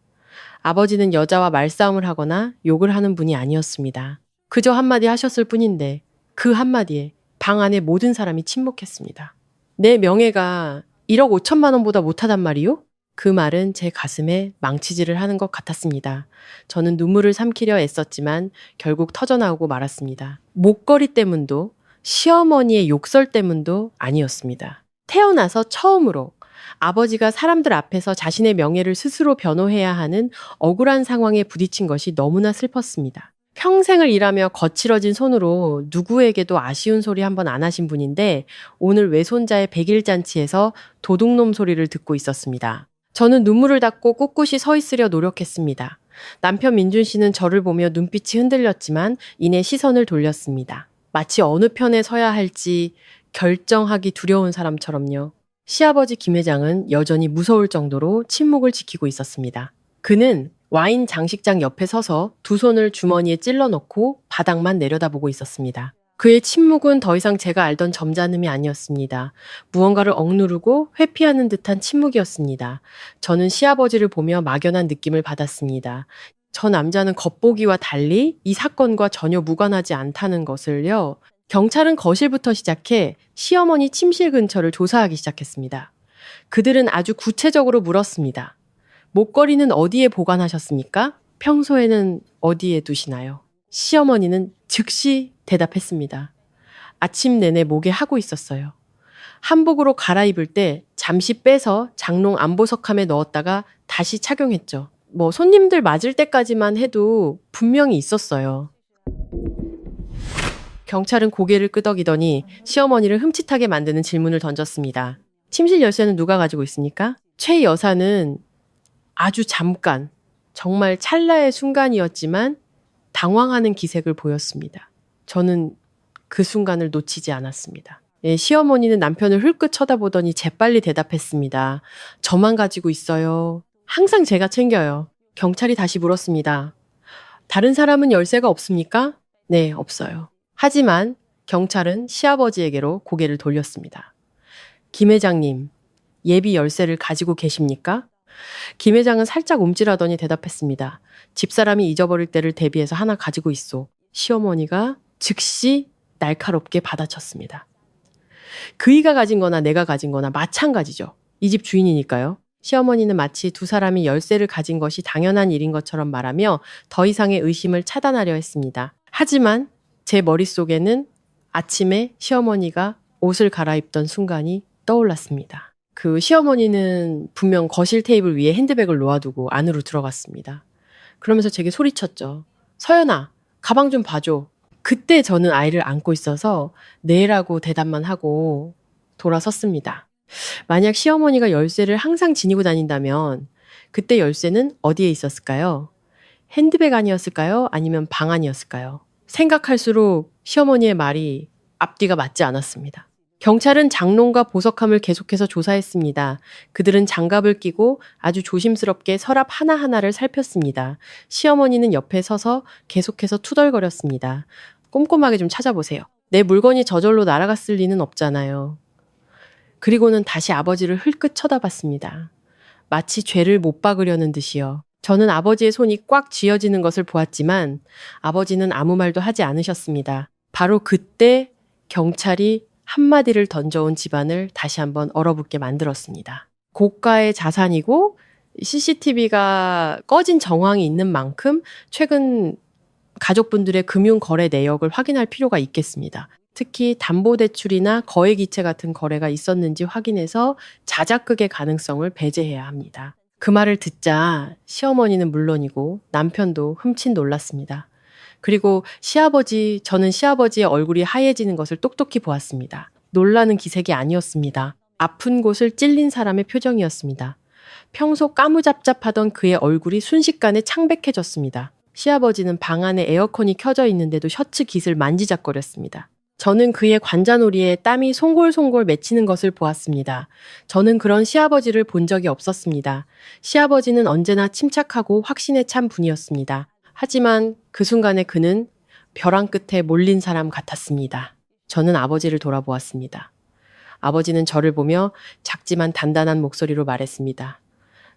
아버지는 여자와 말싸움을 하거나 욕을 하는 분이 아니었습니다. 그저 한마디 하셨을 뿐인데 그 한마디에 방 안의 모든 사람이 침묵했습니다. 내 명예가 1억 5천만 원보다 못하단 말이요? 그 말은 제 가슴에 망치질을 하는 것 같았습니다. 저는 눈물을 삼키려 애썼지만 결국 터져나오고 말았습니다. 목걸이 때문도 시어머니의 욕설 때문도 아니었습니다. 태어나서 처음으로 아버지가 사람들 앞에서 자신의 명예를 스스로 변호해야 하는 억울한 상황에 부딪힌 것이 너무나 슬펐습니다. 평생을 일하며 거칠어진 손으로 누구에게도 아쉬운 소리 한 번 안 하신 분인데 오늘 외손자의 100일 잔치에서 도둑놈 소리를 듣고 있었습니다. 저는 눈물을 닦고 꿋꿋이 서 있으려 노력했습니다. 남편 민준 씨는 저를 보며 눈빛이 흔들렸지만 이내 시선을 돌렸습니다. 마치 어느 편에 서야 할지 결정하기 두려운 사람처럼요. 시아버지 김 회장은 여전히 무서울 정도로 침묵을 지키고 있었습니다. 그는 와인 장식장 옆에 서서 두 손을 주머니에 찔러 넣고 바닥만 내려다보고 있었습니다. 그의 침묵은 더 이상 제가 알던 점잖음이 아니었습니다. 무언가를 억누르고 회피하는 듯한 침묵이었습니다. 저는 시아버지를 보며 막연한 느낌을 받았습니다. 저 남자는 겉보기와 달리 이 사건과 전혀 무관하지 않다는 것을요. 경찰은 거실부터 시작해 시어머니 침실 근처를 조사하기 시작했습니다. 그들은 아주 구체적으로 물었습니다. 목걸이는 어디에 보관하셨습니까? 평소에는 어디에 두시나요? 시어머니는 즉시 대답했습니다. 아침 내내 목에 하고 있었어요. 한복으로 갈아입을 때 잠시 빼서 장롱 안보석함에 넣었다가 다시 착용했죠. 손님들 맞을 때까지만 해도 분명히 있었어요. 경찰은 고개를 끄덕이더니 시어머니를 흠칫하게 만드는 질문을 던졌습니다. 침실 열쇠는 누가 가지고 있습니까? 최 여사는 아주 잠깐, 정말 찰나의 순간이었지만 당황하는 기색을 보였습니다. 저는 그 순간을 놓치지 않았습니다. 시어머니는 남편을 흘끗 쳐다보더니 재빨리 대답했습니다. 저만 가지고 있어요. 항상 제가 챙겨요. 경찰이 다시 물었습니다. 다른 사람은 열쇠가 없습니까? 네, 없어요. 하지만 경찰은 시아버지에게로 고개를 돌렸습니다. 김 회장님, 예비 열쇠를 가지고 계십니까? 김 회장은 살짝 움찔하더니 대답했습니다. 집사람이 잊어버릴 때를 대비해서 하나 가지고 있소. 시어머니가 즉시 날카롭게 받아쳤습니다. 그이가 가진 거나 내가 가진 거나 마찬가지죠. 이 집 주인이니까요. 시어머니는 마치 두 사람이 열쇠를 가진 것이 당연한 일인 것처럼 말하며 더 이상의 의심을 차단하려 했습니다. 하지만 제 머릿속에는 아침에 시어머니가 옷을 갈아입던 순간이 떠올랐습니다. 그 시어머니는 분명 거실 테이블 위에 핸드백을 놓아두고 안으로 들어갔습니다. 그러면서 제게 소리쳤죠. 서연아, 가방 좀 봐줘. 그때 저는 아이를 안고 있어서 네라고 대답만 하고 돌아섰습니다. 만약 시어머니가 열쇠를 항상 지니고 다닌다면 그때 열쇠는 어디에 있었을까요? 핸드백 안이었을까요? 아니면 방 안이었을까요? 생각할수록 시어머니의 말이 앞뒤가 맞지 않았습니다. 경찰은 장롱과 보석함을 계속해서 조사했습니다. 그들은 장갑을 끼고 아주 조심스럽게 서랍 하나하나를 살폈습니다. 시어머니는 옆에 서서 계속해서 투덜거렸습니다. 꼼꼼하게 좀 찾아보세요. 내 물건이 저절로 날아갔을 리는 없잖아요. 그리고는 다시 아버지를 흘끗 쳐다봤습니다. 마치 죄를 못 박으려는 듯이요. 저는 아버지의 손이 꽉 쥐어지는 것을 보았지만 아버지는 아무 말도 하지 않으셨습니다. 바로 그때 경찰이 한마디를 던져온 집안을 다시 한번 얼어붙게 만들었습니다. 고가의 자산이고 CCTV가 꺼진 정황이 있는 만큼 최근 가족분들의 금융거래 내역을 확인할 필요가 있겠습니다. 특히 담보대출이나 거액이체 같은 거래가 있었는지 확인해서 자작극의 가능성을 배제해야 합니다. 그 말을 듣자 시어머니는 물론이고 남편도 흠칫 놀랐습니다. 그리고 저는 시아버지의 얼굴이 하얘지는 것을 똑똑히 보았습니다. 놀라는 기색이 아니었습니다. 아픈 곳을 찔린 사람의 표정이었습니다. 평소 까무잡잡하던 그의 얼굴이 순식간에 창백해졌습니다. 시아버지는 방 안에 에어컨이 켜져 있는데도 셔츠 깃을 만지작거렸습니다. 저는 그의 관자놀이에 땀이 송골송골 맺히는 것을 보았습니다. 저는 그런 시아버지를 본 적이 없었습니다. 시아버지는 언제나 침착하고 확신에 찬 분이었습니다. 하지만 그 순간에 그는 벼랑 끝에 몰린 사람 같았습니다. 저는 아버지를 돌아보았습니다. 아버지는 저를 보며 작지만 단단한 목소리로 말했습니다.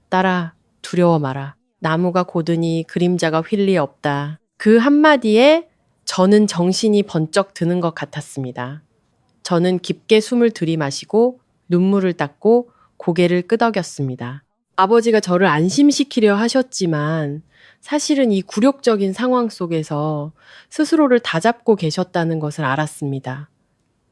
딸아, 두려워 마라. 나무가 고드니 그림자가 휠 리 없다. 그 한마디에 저는 정신이 번쩍 드는 것 같았습니다. 저는 깊게 숨을 들이마시고 눈물을 닦고 고개를 끄덕였습니다. 아버지가 저를 안심시키려 하셨지만 사실은 이 굴욕적인 상황 속에서 스스로를 다잡고 계셨다는 것을 알았습니다.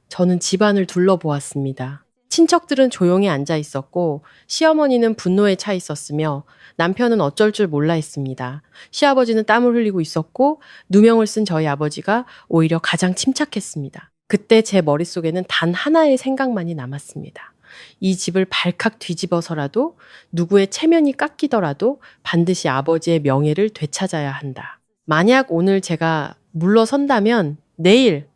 저는 집안을 둘러보았습니다. 친척들은 조용히 앉아 있었고 시어머니는 분노에 차 있었으며 남편은 어쩔 줄 몰라 했습니다. 시아버지는 땀을 흘리고 있었고 누명을 쓴 저희 아버지가 오히려 가장 침착했습니다. 그때 제 머릿속에는 단 하나의 생각만이 남았습니다. 이 집을 발칵 뒤집어서라도 누구의 체면이 깎이더라도 반드시 아버지의 명예를 되찾아야 한다. 만약 오늘 제가 물러선다면 내일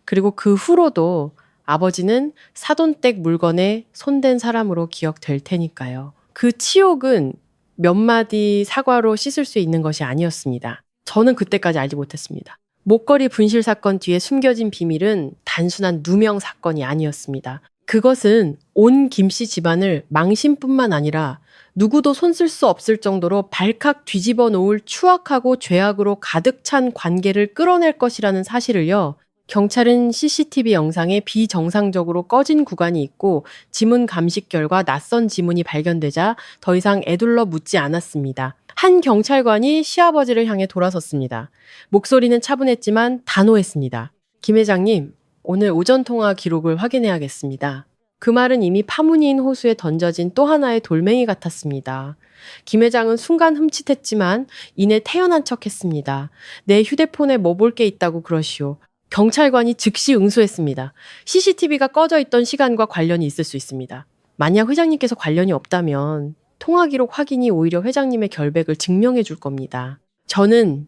그리고 그 후로도 아버지는 사돈댁 물건에 손댄 사람으로 기억될 테니까요. 그 치욕은 몇 마디 사과로 씻을 수 있는 것이 아니었습니다. 저는 그때까지 알지 못했습니다. 목걸이 분실 사건 뒤에 숨겨진 비밀은 단순한 누명 사건이 아니었습니다. 그것은 온 김씨 집안을 망신뿐만 아니라 누구도 손쓸 수 없을 정도로 발칵 뒤집어 놓을 추악하고 죄악으로 가득 찬 관계를 끌어낼 것이라는 사실을요. 경찰은 CCTV 영상에 비정상적으로 꺼진 구간이 있고 지문 감식 결과 낯선 지문이 발견되자 더 이상 에둘러 묻지 않았습니다. 한 경찰관이 시아버지를 향해 돌아섰습니다. 목소리는 차분했지만 단호했습니다. 김 회장님, 오늘 오전 통화 기록을 확인해야겠습니다. 그 말은 이미 파문이인 호수에 던져진 또 하나의 돌멩이 같았습니다. 김 회장은 순간 흠칫했지만 이내 태연한 척했습니다. 내 휴대폰에 뭐 볼 게 있다고 그러시오. 경찰관이 즉시 응수했습니다. CCTV가 꺼져 있던 시간과 관련이 있을 수 있습니다. 만약 회장님께서 관련이 없다면 통화 기록 확인이 오히려 회장님의 결백을 증명해 줄 겁니다. 저는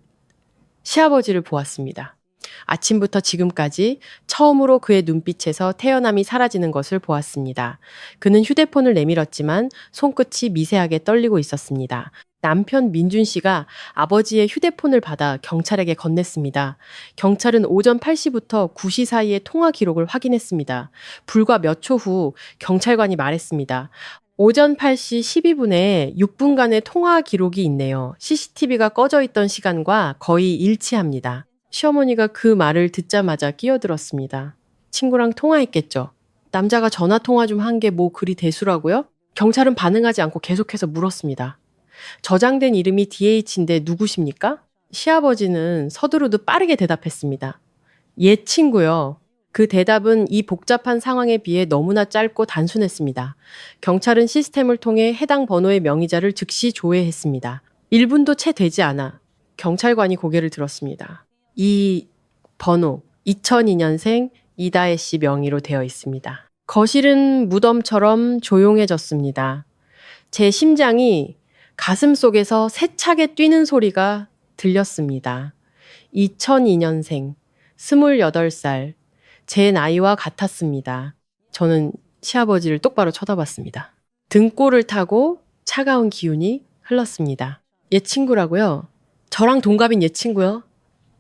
시아버지를 보았습니다. 아침부터 지금까지 처음으로 그의 눈빛에서 태연함이 사라지는 것을 보았습니다. 그는 휴대폰을 내밀었지만 손끝이 미세하게 떨리고 있었습니다. 남편 민준 씨가 아버지의 휴대폰을 받아 경찰에게 건넸습니다. 경찰은 오전 8시부터 9시 사이의 통화 기록을 확인했습니다. 불과 몇 초 후 경찰관이 말했습니다. 오전 8시 12분에 6분간의 통화 기록이 있네요. CCTV가 꺼져 있던 시간과 거의 일치합니다. 시어머니가 그 말을 듣자마자 끼어들었습니다. 친구랑 통화했겠죠. 남자가 전화 통화 좀 한 게 뭐 그리 대수라고요? 경찰은 반응하지 않고 계속해서 물었습니다. 저장된 이름이 DH인데 누구십니까? 시아버지는 서두르듯 빠르게 대답했습니다. 옛 친구요. 그 대답은 이 복잡한 상황에 비해 너무나 짧고 단순했습니다. 경찰은 시스템을 통해 해당 번호의 명의자를 즉시 조회했습니다. 1분도 채 되지 않아 경찰관이 고개를 들었습니다. 이 번호 2002년생 이다혜 씨 명의로 되어 있습니다. 거실은 무덤처럼 조용해졌습니다. 제 심장이 가슴 속에서 세차게 뛰는 소리가 들렸습니다. 2002년생, 28살, 제 나이와 같았습니다. 저는 시아버지를 똑바로 쳐다봤습니다. 등골을 타고 차가운 기운이 흘렀습니다. 옛 친구라고요? 저랑 동갑인 옛 친구요?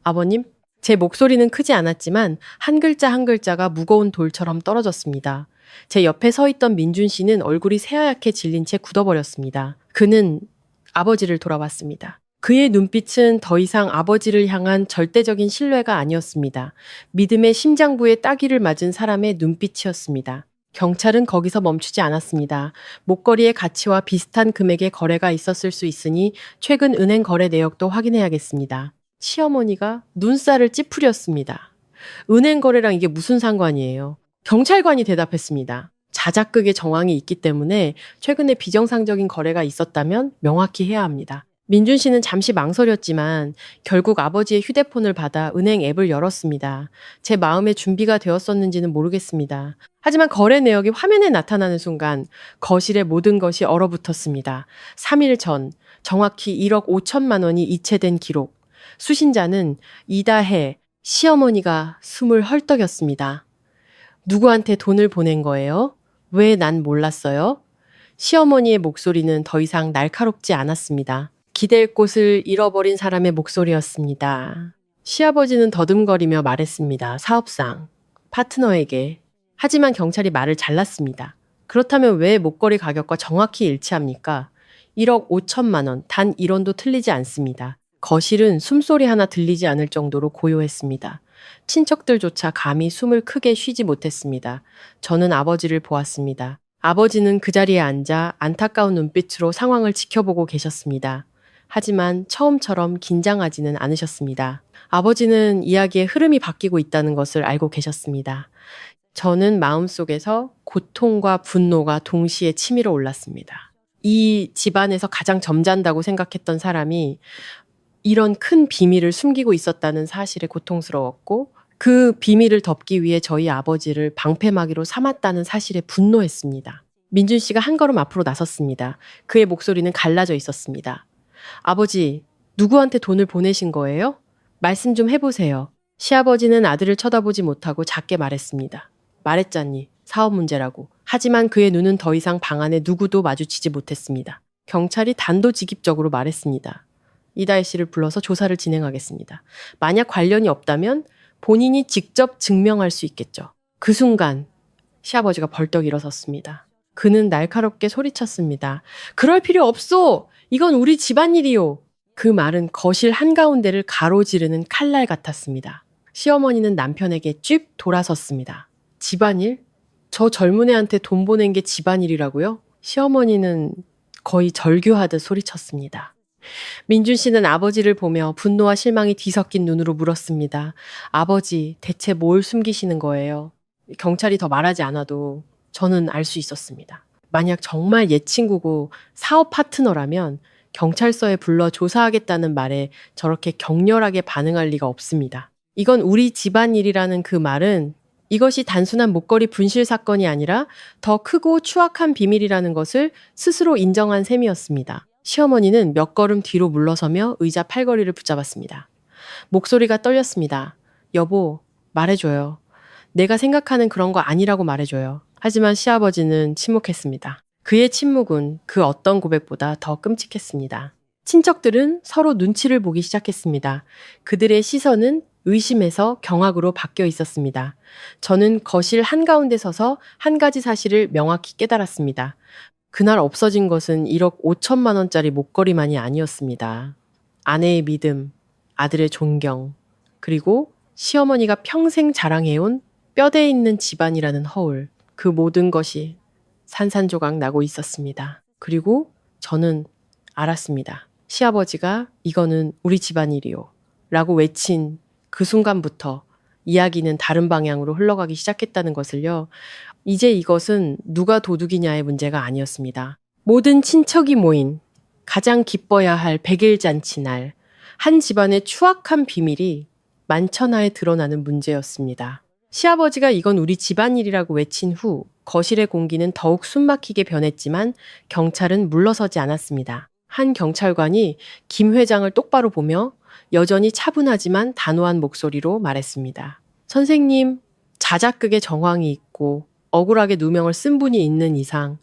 아버님? 제 목소리는 크지 않았지만 한 글자 한 글자가 무거운 돌처럼 떨어졌습니다. 제 옆에 서 있던 민준 씨는 얼굴이 새하얗게 질린 채 굳어버렸습니다. 그는 아버지를 돌아봤습니다. 그의 눈빛은 더 이상 아버지를 향한 절대적인 신뢰가 아니었습니다. 믿음의 심장부에 따귀를 맞은 사람의 눈빛이었습니다. 경찰은 거기서 멈추지 않았습니다. 목걸이의 가치와 비슷한 금액의 거래가 있었을 수 있으니 최근 은행 거래 내역도 확인해야겠습니다. 시어머니가 눈살을 찌푸렸습니다. 은행 거래랑 이게 무슨 상관이에요? 경찰관이 대답했습니다. 자작극의 정황이 있기 때문에 최근에 비정상적인 거래가 있었다면 명확히 해야 합니다. 민준 씨는 잠시 망설였지만 결국 아버지의 휴대폰을 받아 은행 앱을 열었습니다. 제 마음의 준비가 되었었는지는 모르겠습니다. 하지만 거래 내역이 화면에 나타나는 순간 거실의 모든 것이 얼어붙었습니다. 3일 전 정확히 1억 5천만 원이 이체된 기록. 수신자는 이다혜 시어머니가 숨을 헐떡였습니다. 누구한테 돈을 보낸 거예요? 왜 난 몰랐어요? 시어머니의 목소리는 더 이상 날카롭지 않았습니다. 기댈 곳을 잃어버린 사람의 목소리였습니다. 시아버지는 더듬거리며 말했습니다. 사업상, 파트너에게. 하지만 경찰이 말을 잘랐습니다. 그렇다면 왜 목걸이 가격과 정확히 일치합니까? 1억 5천만 원, 단 1원도 틀리지 않습니다. 거실은 숨소리 하나 들리지 않을 정도로 고요했습니다. 친척들조차 감히 숨을 크게 쉬지 못했습니다. 저는 아버지를 보았습니다. 아버지는 그 자리에 앉아 안타까운 눈빛으로 상황을 지켜보고 계셨습니다. 하지만 처음처럼 긴장하지는 않으셨습니다. 아버지는 이야기의 흐름이 바뀌고 있다는 것을 알고 계셨습니다. 저는 마음속에서 고통과 분노가 동시에 치밀어 올랐습니다. 이 집안에서 가장 점잖다고 생각했던 사람이 이런 큰 비밀을 숨기고 있었다는 사실에 고통스러웠고 그 비밀을 덮기 위해 저희 아버지를 방패막이로 삼았다는 사실에 분노했습니다. 민준 씨가 한 걸음 앞으로 나섰습니다. 그의 목소리는 갈라져 있었습니다. 아버지, 누구한테 돈을 보내신 거예요? 말씀 좀 해보세요. 시아버지는 아들을 쳐다보지 못하고 작게 말했습니다. 말했잖니, 사업 문제라고. 하지만 그의 눈은 더 이상 방 안에 누구도 마주치지 못했습니다. 경찰이 단도직입적으로 말했습니다. 이다혜 씨를 불러서 조사를 진행하겠습니다. 만약 관련이 없다면 본인이 직접 증명할 수 있겠죠. 그 순간 시아버지가 벌떡 일어섰습니다. 그는 날카롭게 소리쳤습니다. 그럴 필요 없소! 이건 우리 집안일이요! 그 말은 거실 한가운데를 가로지르는 칼날 같았습니다. 시어머니는 남편에게 쭉 돌아섰습니다. 집안일? 저 젊은 애한테 돈 보낸 게 집안일이라고요? 시어머니는 거의 절규하듯 소리쳤습니다. 민준 씨는 아버지를 보며 분노와 실망이 뒤섞인 눈으로 물었습니다. 아버지, 대체 뭘 숨기시는 거예요? 경찰이 더 말하지 않아도 저는 알 수 있었습니다. 만약 정말 옛 친구고 사업 파트너라면 경찰서에 불러 조사하겠다는 말에 저렇게 격렬하게 반응할 리가 없습니다. 이건 우리 집안일이라는 그 말은 이것이 단순한 목걸이 분실 사건이 아니라 더 크고 추악한 비밀이라는 것을 스스로 인정한 셈이었습니다. 시어머니는 몇 걸음 뒤로 물러서며 의자 팔걸이를 붙잡았습니다. 목소리가 떨렸습니다. 여보, 말해줘요. 내가 생각하는 그런 거 아니라고 말해줘요. 하지만 시아버지는 침묵했습니다. 그의 침묵은 그 어떤 고백보다 더 끔찍했습니다. 친척들은 서로 눈치를 보기 시작했습니다. 그들의 시선은 의심에서 경악으로 바뀌어 있었습니다. 저는 거실 한가운데 서서 한 가지 사실을 명확히 깨달았습니다. 그날 없어진 것은 1억 5천만 원짜리 목걸이만이 아니었습니다. 아내의 믿음, 아들의 존경, 그리고 시어머니가 평생 자랑해온 뼈대 있는 집안이라는 허울, 그 모든 것이 산산조각 나고 있었습니다. 그리고 저는 알았습니다. 시아버지가 이거는 우리 집안일이요 라고 외친 그 순간부터 이야기는 다른 방향으로 흘러가기 시작했다는 것을요. 이제 이것은 누가 도둑이냐의 문제가 아니었습니다. 모든 친척이 모인 가장 기뻐야 할 100일 잔치 날, 한 집안의 추악한 비밀이 만천하에 드러나는 문제였습니다. 시아버지가 이건 우리 집안일이라고 외친 후 거실의 공기는 더욱 숨막히게 변했지만 경찰은 물러서지 않았습니다. 한 경찰관이 김 회장을 똑바로 보며 여전히 차분하지만 단호한 목소리로 말했습니다. 선생님, 자작극의 정황이 있고 억울하게 누명을 쓴 분이 있는 이상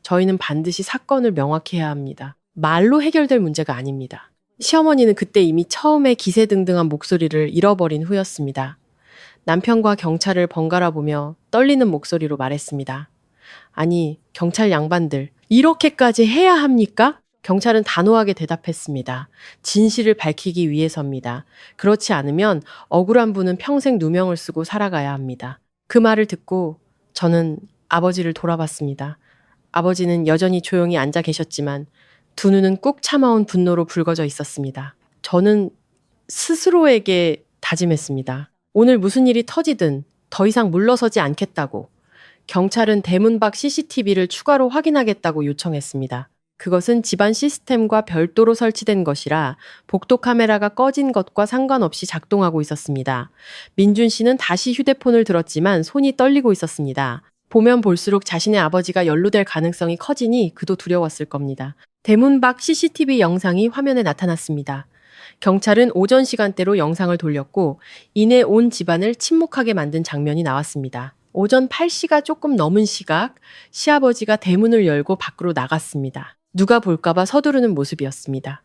저희는 반드시 사건을 명확히 해야 합니다. 말로 해결될 문제가 아닙니다. 시어머니는 그때 이미 처음에 기세등등한 목소리를 잃어버린 후였습니다. 남편과 경찰을 번갈아 보며 떨리는 목소리로 말했습니다. 아니, 경찰 양반들, 이렇게까지 해야 합니까? 경찰은 단호하게 대답했습니다. 진실을 밝히기 위해서입니다. 그렇지 않으면 억울한 분은 평생 누명을 쓰고 살아가야 합니다. 그 말을 듣고 저는 아버지를 돌아봤습니다. 아버지는 여전히 조용히 앉아 계셨지만 두 눈은 꾹 참아온 분노로 붉어져 있었습니다. 저는 스스로에게 다짐했습니다. 오늘 무슨 일이 터지든 더 이상 물러서지 않겠다고. 경찰은 대문 밖 CCTV를 추가로 확인하겠다고 요청했습니다. 그것은 집안 시스템과 별도로 설치된 것이라 복도 카메라가 꺼진 것과 상관없이 작동하고 있었습니다. 민준 씨는 다시 휴대폰을 들었지만 손이 떨리고 있었습니다. 보면 볼수록 자신의 아버지가 연루될 가능성이 커지니 그도 두려웠을 겁니다. 대문 밖 CCTV 영상이 화면에 나타났습니다. 경찰은 오전 시간대로 영상을 돌렸고 이내 온 집안을 침묵하게 만든 장면이 나왔습니다. 오전 8시가 조금 넘은 시각, 시아버지가 대문을 열고 밖으로 나갔습니다. 누가 볼까봐 서두르는 모습이었습니다.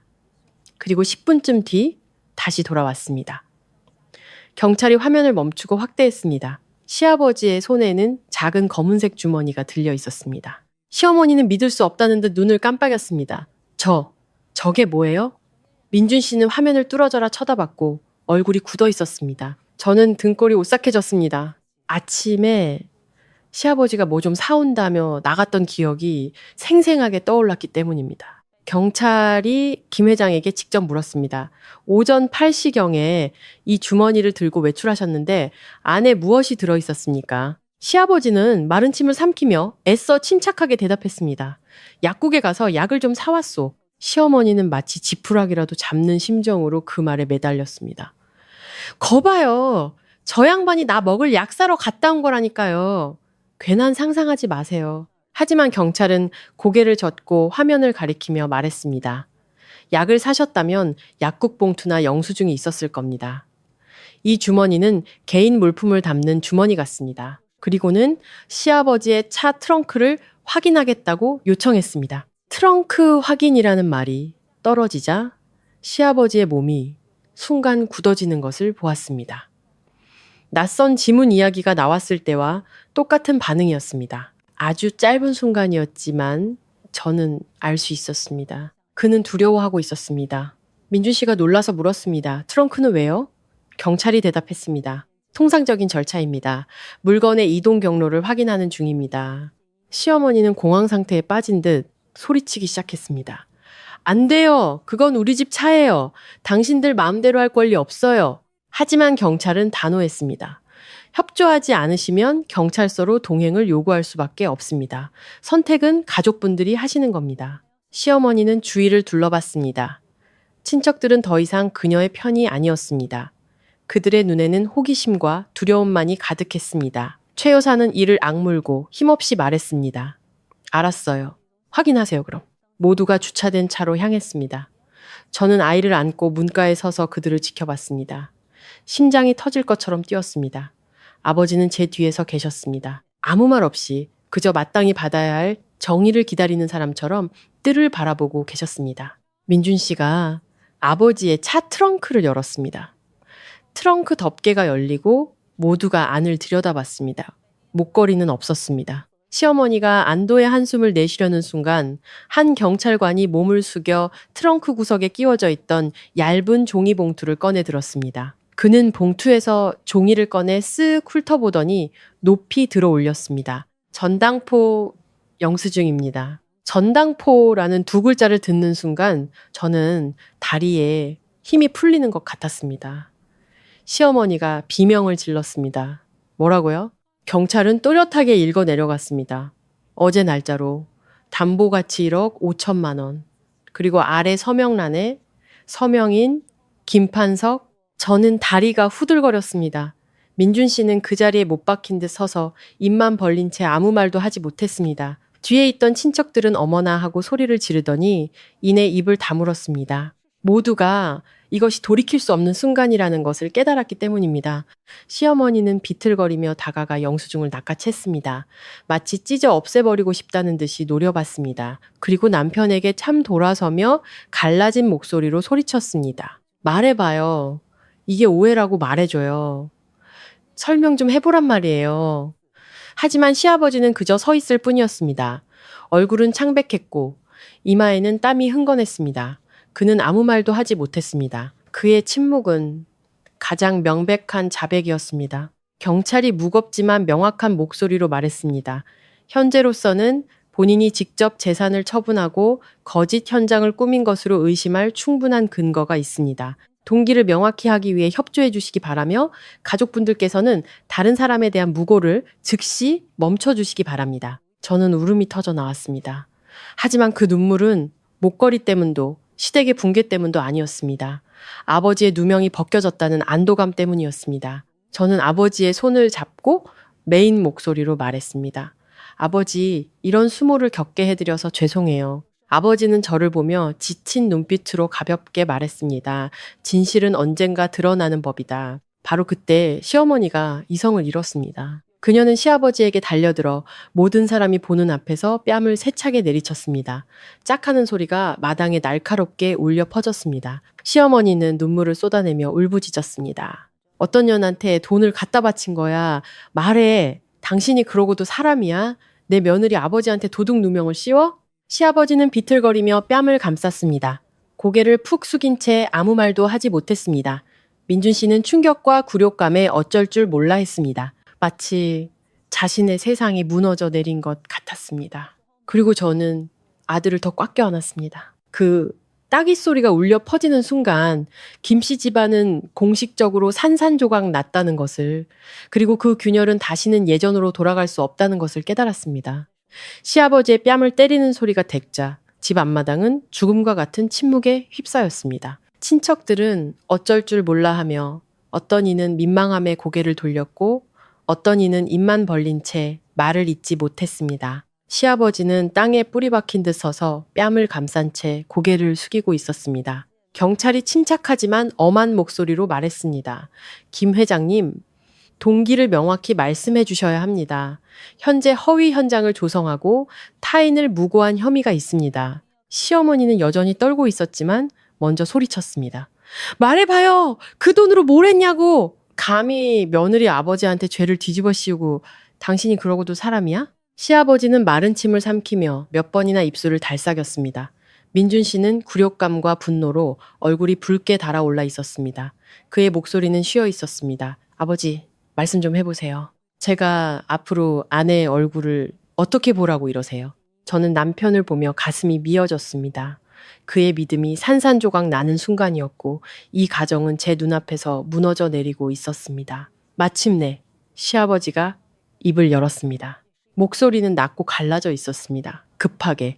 그리고 10분쯤 뒤 다시 돌아왔습니다. 경찰이 화면을 멈추고 확대했습니다. 시아버지의 손에는 작은 검은색 주머니가 들려 있었습니다. 시어머니는 믿을 수 없다는 듯 눈을 깜빡였습니다. 저게 뭐예요? 민준 씨는 화면을 뚫어져라 쳐다봤고 얼굴이 굳어 있었습니다. 저는 등골이 오싹해졌습니다. 아침에 시아버지가 뭐 좀 사온다며 나갔던 기억이 생생하게 떠올랐기 때문입니다. 경찰이 김 회장에게 직접 물었습니다. 오전 8시경에 이 주머니를 들고 외출하셨는데 안에 무엇이 들어 있었습니까? 시아버지는 마른 침을 삼키며 애써 침착하게 대답했습니다. 약국에 가서 약을 좀 사왔소. 시어머니는 마치 지푸라기라도 잡는 심정으로 그 말에 매달렸습니다. 거봐요. 저 양반이 나 먹을 약 사러 갔다 온 거라니까요. 괜한 상상하지 마세요. 하지만 경찰은 고개를 젓고 화면을 가리키며 말했습니다. 약을 사셨다면 약국 봉투나 영수증이 있었을 겁니다. 이 주머니는 개인 물품을 담는 주머니 같습니다. 그리고는 시아버지의 차 트렁크를 확인하겠다고 요청했습니다. 트렁크 확인이라는 말이 떨어지자 시아버지의 몸이 순간 굳어지는 것을 보았습니다. 낯선 지문 이야기가 나왔을 때와 똑같은 반응이었습니다. 아주 짧은 순간이었지만 저는 알 수 있었습니다. 그는 두려워하고 있었습니다. 민준 씨가 놀라서 물었습니다. 트렁크는 왜요? 경찰이 대답했습니다. 통상적인 절차입니다. 물건의 이동 경로를 확인하는 중입니다. 시어머니는 공황 상태에 빠진 듯 소리치기 시작했습니다. 안 돼요. 그건 우리 집 차예요. 당신들 마음대로 할 권리 없어요. 하지만 경찰은 단호했습니다. 협조하지 않으시면 경찰서로 동행을 요구할 수밖에 없습니다. 선택은 가족분들이 하시는 겁니다. 시어머니는 주위를 둘러봤습니다. 친척들은 더 이상 그녀의 편이 아니었습니다. 그들의 눈에는 호기심과 두려움만이 가득했습니다. 최 여사는 이를 악물고 힘없이 말했습니다. 알았어요. 확인하세요, 그럼. 모두가 주차된 차로 향했습니다. 저는 아이를 안고 문가에 서서 그들을 지켜봤습니다. 심장이 터질 것처럼 뛰었습니다. 아버지는 제 뒤에서 계셨습니다. 아무 말 없이 그저 마땅히 받아야 할 정의를 기다리는 사람처럼 뜰을 바라보고 계셨습니다. 민준 씨가 아버지의 차 트렁크를 열었습니다. 트렁크 덮개가 열리고 모두가 안을 들여다봤습니다. 목걸이는 없었습니다. 시어머니가 안도의 한숨을 내쉬려는 순간 한 경찰관이 몸을 숙여 트렁크 구석에 끼워져 있던 얇은 종이 봉투를 꺼내 들었습니다. 그는 봉투에서 종이를 꺼내 쓱 훑어보더니 높이 들어 올렸습니다. 전당포 영수증입니다. 전당포라는 두 글자를 듣는 순간 저는 다리에 힘이 풀리는 것 같았습니다. 시어머니가 비명을 질렀습니다. 뭐라고요? 경찰은 또렷하게 읽어 내려갔습니다. 어제 날짜로 담보가치 1억 5천만 원. 그리고 아래 서명란에 서명인 김판석. 저는 다리가 후들거렸습니다. 민준 씨는 그 자리에 못 박힌 듯 서서 입만 벌린 채 아무 말도 하지 못했습니다. 뒤에 있던 친척들은 어머나 하고 소리를 지르더니 이내 입을 다물었습니다. 모두가 이것이 돌이킬 수 없는 순간이라는 것을 깨달았기 때문입니다. 시어머니는 비틀거리며 다가가 영수증을 낚아챘습니다. 마치 찢어 없애버리고 싶다는 듯이 노려봤습니다. 그리고 남편에게 참 돌아서며 갈라진 목소리로 소리쳤습니다. 말해봐요. 이게 오해라고 말해줘요. 설명 좀 해보란 말이에요. 하지만 시아버지는 그저 서 있을 뿐이었습니다. 얼굴은 창백했고 이마에는 땀이 흥건했습니다. 그는 아무 말도 하지 못했습니다. 그의 침묵은 가장 명백한 자백이었습니다. 경찰이 무겁지만 명확한 목소리로 말했습니다. 현재로서는 본인이 직접 재산을 처분하고 거짓 현장을 꾸민 것으로 의심할 충분한 근거가 있습니다. 동기를 명확히 하기 위해 협조해 주시기 바라며 가족분들께서는 다른 사람에 대한 무고를 즉시 멈춰 주시기 바랍니다. 저는 울음이 터져 나왔습니다. 하지만 그 눈물은 목걸이 때문도 시댁의 붕괴 때문도 아니었습니다. 아버지의 누명이 벗겨졌다는 안도감 때문이었습니다. 저는 아버지의 손을 잡고 메인 목소리로 말했습니다. 아버지, 이런 수모를 겪게 해드려서 죄송해요. 아버지는 저를 보며 지친 눈빛으로 가볍게 말했습니다. 진실은 언젠가 드러나는 법이다. 바로 그때 시어머니가 이성을 잃었습니다. 그녀는 시아버지에게 달려들어 모든 사람이 보는 앞에서 뺨을 세차게 내리쳤습니다. 짝하는 소리가 마당에 날카롭게 울려 퍼졌습니다. 시어머니는 눈물을 쏟아내며 울부짖었습니다. 어떤 년한테 돈을 갖다 바친 거야. 말해. 당신이 그러고도 사람이야? 내 며느리 아버지한테 도둑 누명을 씌워? 시아버지는 비틀거리며 뺨을 감쌌습니다. 고개를 푹 숙인 채 아무 말도 하지 못했습니다. 민준 씨는 충격과 굴욕감에 어쩔 줄 몰라 했습니다. 마치 자신의 세상이 무너져 내린 것 같았습니다. 그리고 저는 아들을 더 꽉 껴안았습니다. 그 따기 소리가 울려 퍼지는 순간 김씨 집안은 공식적으로 산산조각 났다는 것을, 그리고 그 균열은 다시는 예전으로 돌아갈 수 없다는 것을 깨달았습니다. 시아버지의 뺨을 때리는 소리가 댁자 집 앞마당은 죽음과 같은 침묵에 휩싸였습니다. 친척들은 어쩔 줄 몰라 하며 어떤 이는 민망함에 고개를 돌렸고 어떤 이는 입만 벌린 채 말을 잇지 못했습니다. 시아버지는 땅에 뿌리 박힌 듯 서서 뺨을 감싼 채 고개를 숙이고 있었습니다. 경찰이 침착하지만 엄한 목소리로 말했습니다. 김 회장님, 동기를 명확히 말씀해 주셔야 합니다. 현재 허위 현장을 조성하고 타인을 무고한 혐의가 있습니다. 시어머니는 여전히 떨고 있었지만 먼저 소리쳤습니다. 말해봐요! 그 돈으로 뭘 했냐고! 감히 며느리 아버지한테 죄를 뒤집어 씌우고 당신이 그러고도 사람이야? 시아버지는 마른 침을 삼키며 몇 번이나 입술을 달싹였습니다. 민준 씨는 굴욕감과 분노로 얼굴이 붉게 달아올라 있었습니다. 그의 목소리는 쉬어 있었습니다. 아버지, 말씀 좀 해보세요. 제가 앞으로 아내의 얼굴을 어떻게 보라고 이러세요? 저는 남편을 보며 가슴이 미어졌습니다. 그의 믿음이 산산조각 나는 순간이었고 이 가정은 제 눈앞에서 무너져 내리고 있었습니다. 마침내 시아버지가 입을 열었습니다. 목소리는 낮고 갈라져 있었습니다. 급하게.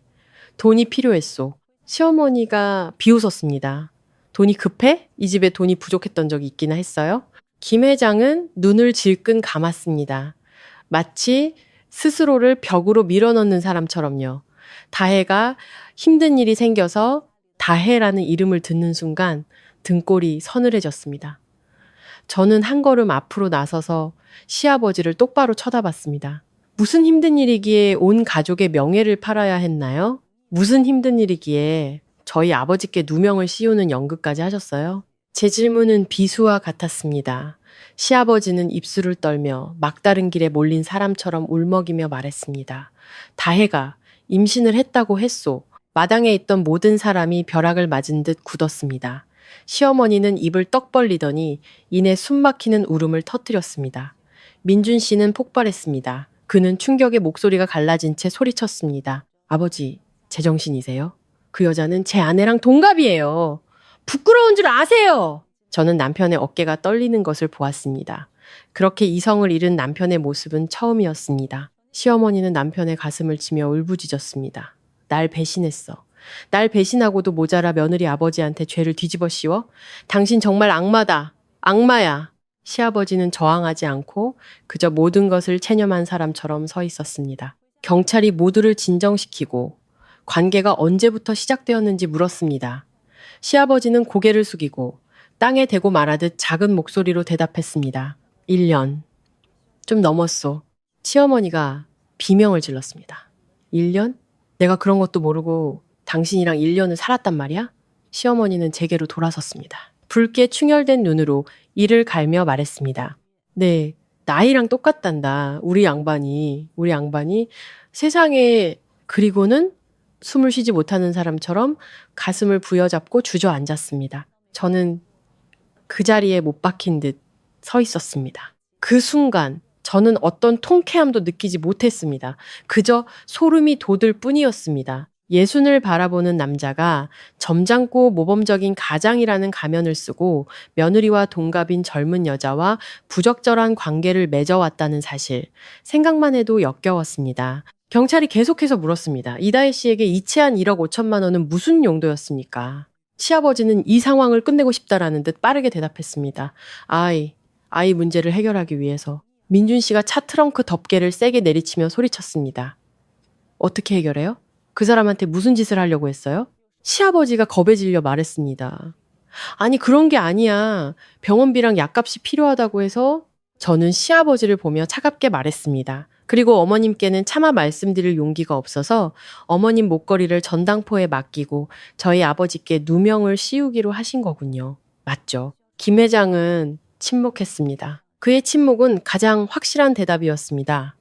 돈이 필요했소. 시어머니가 비웃었습니다. 돈이 급해? 이 집에 돈이 부족했던 적이 있기나 했어요? 김 회장은 눈을 질끈 감았습니다. 마치 스스로를 벽으로 밀어넣는 사람처럼요. 다혜가 힘든 일이 생겨서 다혜라는 이름을 듣는 순간 등골이 서늘해졌습니다. 저는 한 걸음 앞으로 나서서 시아버지를 똑바로 쳐다봤습니다. 무슨 힘든 일이기에 온 가족의 명예를 팔아야 했나요? 무슨 힘든 일이기에 저희 아버지께 누명을 씌우는 연극까지 하셨어요? 제 질문은 비수와 같았습니다. 시아버지는 입술을 떨며 막다른 길에 몰린 사람처럼 울먹이며 말했습니다. 다혜가 임신을 했다고 했소. 마당에 있던 모든 사람이 벼락을 맞은 듯 굳었습니다. 시어머니는 입을 떡 벌리더니 이내 숨막히는 울음을 터뜨렸습니다. 민준 씨는 폭발했습니다. 그는 충격에 목소리가 갈라진 채 소리쳤습니다. 아버지, 제정신이세요? 그 여자는 제 아내랑 동갑이에요. 부끄러운 줄 아세요? 저는 남편의 어깨가 떨리는 것을 보았습니다. 그렇게 이성을 잃은 남편의 모습은 처음이었습니다. 시어머니는 남편의 가슴을 치며 울부짖었습니다. 날 배신했어. 날 배신하고도 모자라 며느리 아버지한테 죄를 뒤집어 씌워? 당신 정말 악마다. 악마야. 시아버지는 저항하지 않고 그저 모든 것을 체념한 사람처럼 서 있었습니다. 경찰이 모두를 진정시키고 관계가 언제부터 시작되었는지 물었습니다. 시아버지는 고개를 숙이고 땅에 대고 말하듯 작은 목소리로 대답했습니다. 1년. 좀 넘었소. 시어머니가 비명을 질렀습니다. 1년? 내가 그런 것도 모르고 당신이랑 1년을 살았단 말이야? 시어머니는 제게로 돌아섰습니다. 붉게 충혈된 눈으로 이를 갈며 말했습니다. 네, 나이랑 똑같단다. 우리 양반이 세상에. 그리고는 숨을 쉬지 못하는 사람처럼 가슴을 부여잡고 주저앉았습니다. 저는 그 자리에 못 박힌 듯 서 있었습니다. 그 순간 저는 어떤 통쾌함도 느끼지 못했습니다. 그저 소름이 돋을 뿐이었습니다. 예순을 바라보는 남자가 점잖고 모범적인 가장이라는 가면을 쓰고 며느리와 동갑인 젊은 여자와 부적절한 관계를 맺어왔다는 사실, 생각만 해도 역겨웠습니다. 경찰이 계속해서 물었습니다. 이다혜 씨에게 이체한 1억 5천만 원은 무슨 용도였습니까? 시아버지는 이 상황을 끝내고 싶다라는 듯 빠르게 대답했습니다. 아이 문제를 해결하기 위해서. 민준 씨가 차 트렁크 덮개를 세게 내리치며 소리쳤습니다. 어떻게 해결해요? 그 사람한테 무슨 짓을 하려고 했어요? 시아버지가 겁에 질려 말했습니다. 아니, 그런 게 아니야. 병원비랑 약값이 필요하다고 해서. 저는 시아버지를 보며 차갑게 말했습니다. 그리고 어머님께는 차마 말씀드릴 용기가 없어서 어머님 목걸이를 전당포에 맡기고 저희 아버지께 누명을 씌우기로 하신 거군요. 맞죠? 김 회장은 침묵했습니다. 그의 침묵은 가장 확실한 대답이었습니다.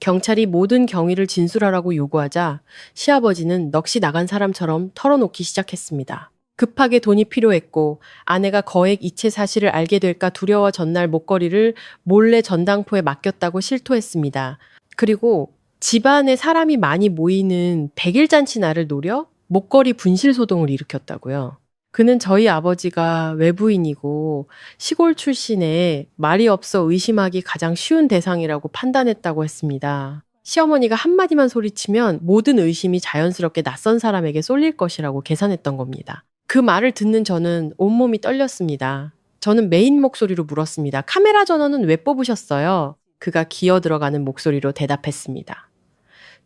경찰이 모든 경위를 진술하라고 요구하자 시아버지는 넋이 나간 사람처럼 털어놓기 시작했습니다. 급하게 돈이 필요했고 아내가 거액 이체 사실을 알게 될까 두려워 전날 목걸이를 몰래 전당포에 맡겼다고 실토했습니다. 그리고 집안에 사람이 많이 모이는 100일 잔치 날을 노려 목걸이 분실 소동을 일으켰다고요. 그는 저희 아버지가 외부인이고 시골 출신에 말이 없어 의심하기 가장 쉬운 대상이라고 판단했다고 했습니다. 시어머니가 한마디만 소리치면 모든 의심이 자연스럽게 낯선 사람에게 쏠릴 것이라고 계산했던 겁니다. 그 말을 듣는 저는 온몸이 떨렸습니다. 저는 메인 목소리로 물었습니다. 카메라 전원은 왜 뽑으셨어요? 그가 기어 들어가는 목소리로 대답했습니다.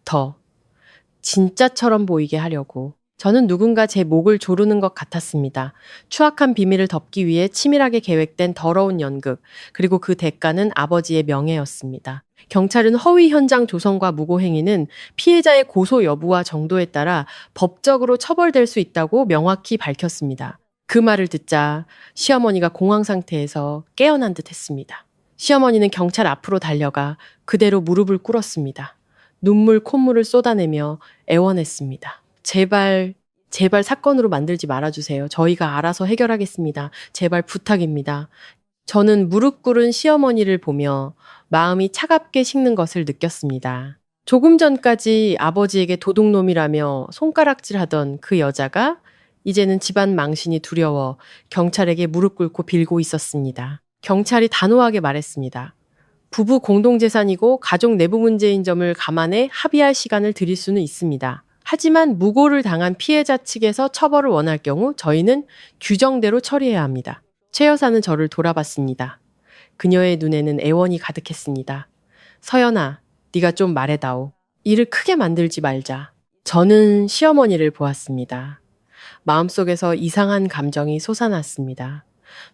더 진짜처럼 보이게 하려고. 저는 누군가 제 목을 조르는 것 같았습니다. 추악한 비밀을 덮기 위해 치밀하게 계획된 더러운 연극, 그리고 그 대가는 아버지의 명예였습니다. 경찰은 허위 현장 조성과 무고 행위는 피해자의 고소 여부와 정도에 따라 법적으로 처벌될 수 있다고 명확히 밝혔습니다. 그 말을 듣자 시어머니가 공황 상태에서 깨어난 듯 했습니다. 시어머니는 경찰 앞으로 달려가 그대로 무릎을 꿇었습니다. 눈물 콧물을 쏟아내며 애원했습니다. 제발 사건으로 만들지 말아주세요. 저희가 알아서 해결하겠습니다. 제발 부탁입니다. 저는 무릎 꿇은 시어머니를 보며 마음이 차갑게 식는 것을 느꼈습니다. 조금 전까지 아버지에게 도둑놈이라며 손가락질하던 그 여자가 이제는 집안 망신이 두려워 경찰에게 무릎 꿇고 빌고 있었습니다. 경찰이 단호하게 말했습니다. 부부 공동재산이고 가족 내부 문제인 점을 감안해 합의할 시간을 드릴 수는 있습니다. 하지만 무고를 당한 피해자 측에서 처벌을 원할 경우 저희는 규정대로 처리해야 합니다. 최 여사는 저를 돌아봤습니다. 그녀의 눈에는 애원이 가득했습니다. 서연아, 네가 좀 말해다오. 일을 크게 만들지 말자. 저는 시어머니를 보았습니다. 마음속에서 이상한 감정이 솟아났습니다.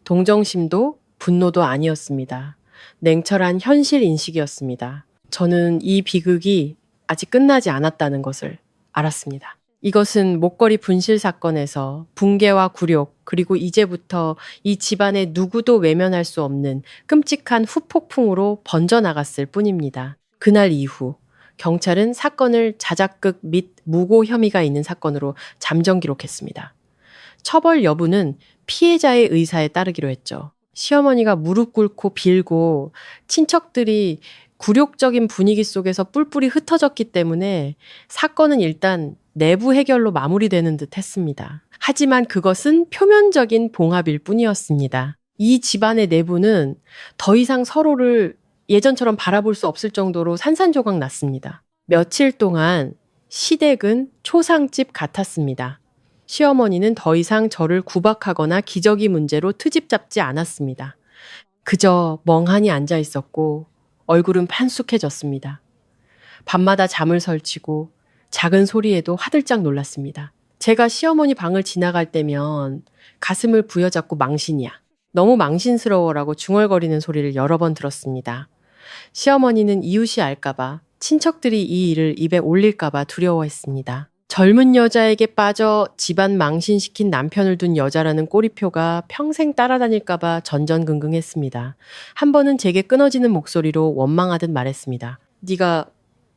동정심도 분노도 아니었습니다. 냉철한 현실 인식이었습니다. 저는 이 비극이 아직 끝나지 않았다는 것을 알았습니다. 이것은 목걸이 분실 사건에서 붕괴와 굴욕, 그리고 이제부터 이 집안의 누구도 외면할 수 없는 끔찍한 후폭풍으로 번져나갔을 뿐입니다. 그날 이후 경찰은 사건을 자작극 및 무고 혐의가 있는 사건으로 잠정 기록했습니다. 처벌 여부는 피해자의 의사에 따르기로 했죠. 시어머니가 무릎 꿇고 빌고 친척들이 굴욕적인 분위기 속에서 뿔뿔이 흩어졌기 때문에 사건은 일단 내부 해결로 마무리되는 듯 했습니다. 하지만 그것은 표면적인 봉합일 뿐이었습니다. 이 집안의 내부는 더 이상 서로를 예전처럼 바라볼 수 없을 정도로 산산조각 났습니다. 며칠 동안 시댁은 초상집 같았습니다. 시어머니는 더 이상 저를 구박하거나 기저귀 문제로 트집 잡지 않았습니다. 그저 멍하니 앉아 있었고 얼굴은 판숙해졌습니다. 밤마다 잠을 설치고 작은 소리에도 화들짝 놀랐습니다. 제가 시어머니 방을 지나갈 때면 가슴을 부여잡고 망신이야. 너무 망신스러워라고 중얼거리는 소리를 여러 번 들었습니다. 시어머니는 이웃이 알까봐, 친척들이 이 일을 입에 올릴까봐 두려워했습니다. 젊은 여자에게 빠져 집안 망신시킨 남편을 둔 여자라는 꼬리표가 평생 따라다닐까봐 전전긍긍했습니다. 한 번은 제게 끊어지는 목소리로 원망하듯 말했습니다. 네가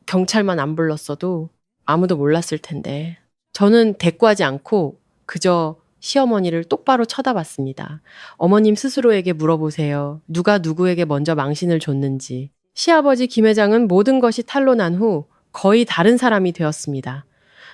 경찰만 안 불렀어도 아무도 몰랐을 텐데. 저는 대꾸하지 않고 그저 시어머니를 똑바로 쳐다봤습니다. 어머님 스스로에게 물어보세요. 누가 누구에게 먼저 망신을 줬는지. 시아버지 김 회장은 모든 것이 탄로난 후 거의 다른 사람이 되었습니다.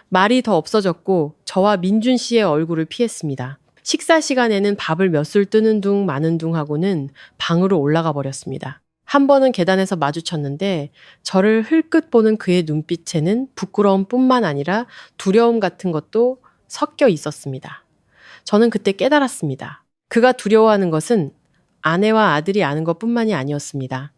말이 더 없어졌고 저와 민준 씨의 얼굴을 피했습니다. 식사 시간에는 밥을 몇 술 뜨는 둥 마는 둥 하고는 방으로 올라가 버렸습니다. 한 번은 계단에서 마주쳤는데 저를 흘끗 보는 그의 눈빛에는 부끄러움뿐만 아니라 두려움 같은 것도 섞여 있었습니다. 저는 그때 깨달았습니다. 그가 두려워하는 것은 아내와 아들이 아는 것뿐만이 아니었습니다.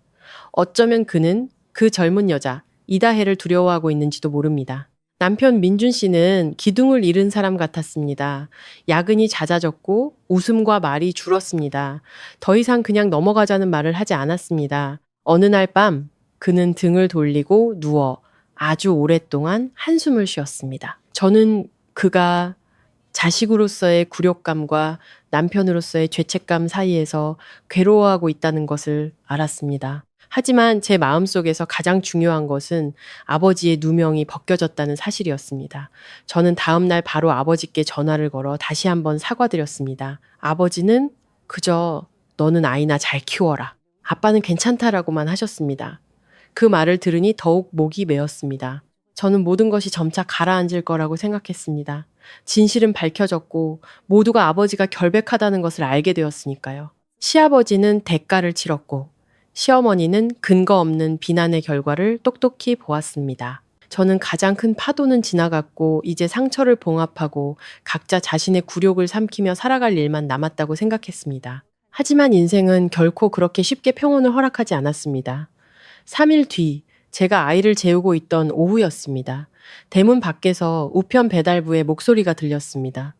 어쩌면 그는 그 젊은 여자 이다혜를 두려워하고 있는지도 모릅니다. 남편 민준 씨는 기둥을 잃은 사람 같았습니다. 야근이 잦아졌고 웃음과 말이 줄었습니다. 더 이상 그냥 넘어가자는 말을 하지 않았습니다. 어느 날 밤 그는 등을 돌리고 누워 아주 오랫동안 한숨을 쉬었습니다. 저는 그가 자식으로서의 굴욕감과 남편으로서의 죄책감 사이에서 괴로워하고 있다는 것을 알았습니다. 하지만 제 마음속에서 가장 중요한 것은 아버지의 누명이 벗겨졌다는 사실이었습니다. 저는 다음 날 바로 아버지께 전화를 걸어 다시 한번 사과드렸습니다. 아버지는 그저 너는 아이나 잘 키워라. 아빠는 괜찮다라고만 하셨습니다. 그 말을 들으니 더욱 목이 메었습니다. 저는 모든 것이 점차 가라앉을 거라고 생각했습니다. 진실은 밝혀졌고 모두가 아버지가 결백하다는 것을 알게 되었으니까요. 시아버지는 대가를 치렀고 시어머니는 근거 없는 비난의 결과를 똑똑히 보았습니다. 저는 가장 큰 파도는 지나갔고 이제 상처를 봉합하고 각자 자신의 굴욕을 삼키며 살아갈 일만 남았다고 생각했습니다. 하지만 인생은 결코 그렇게 쉽게 평온을 허락하지 않았습니다. 3일 뒤 제가 아이를 재우고 있던 오후였습니다. 대문 밖에서 우편 배달부의 목소리가 들렸습니다.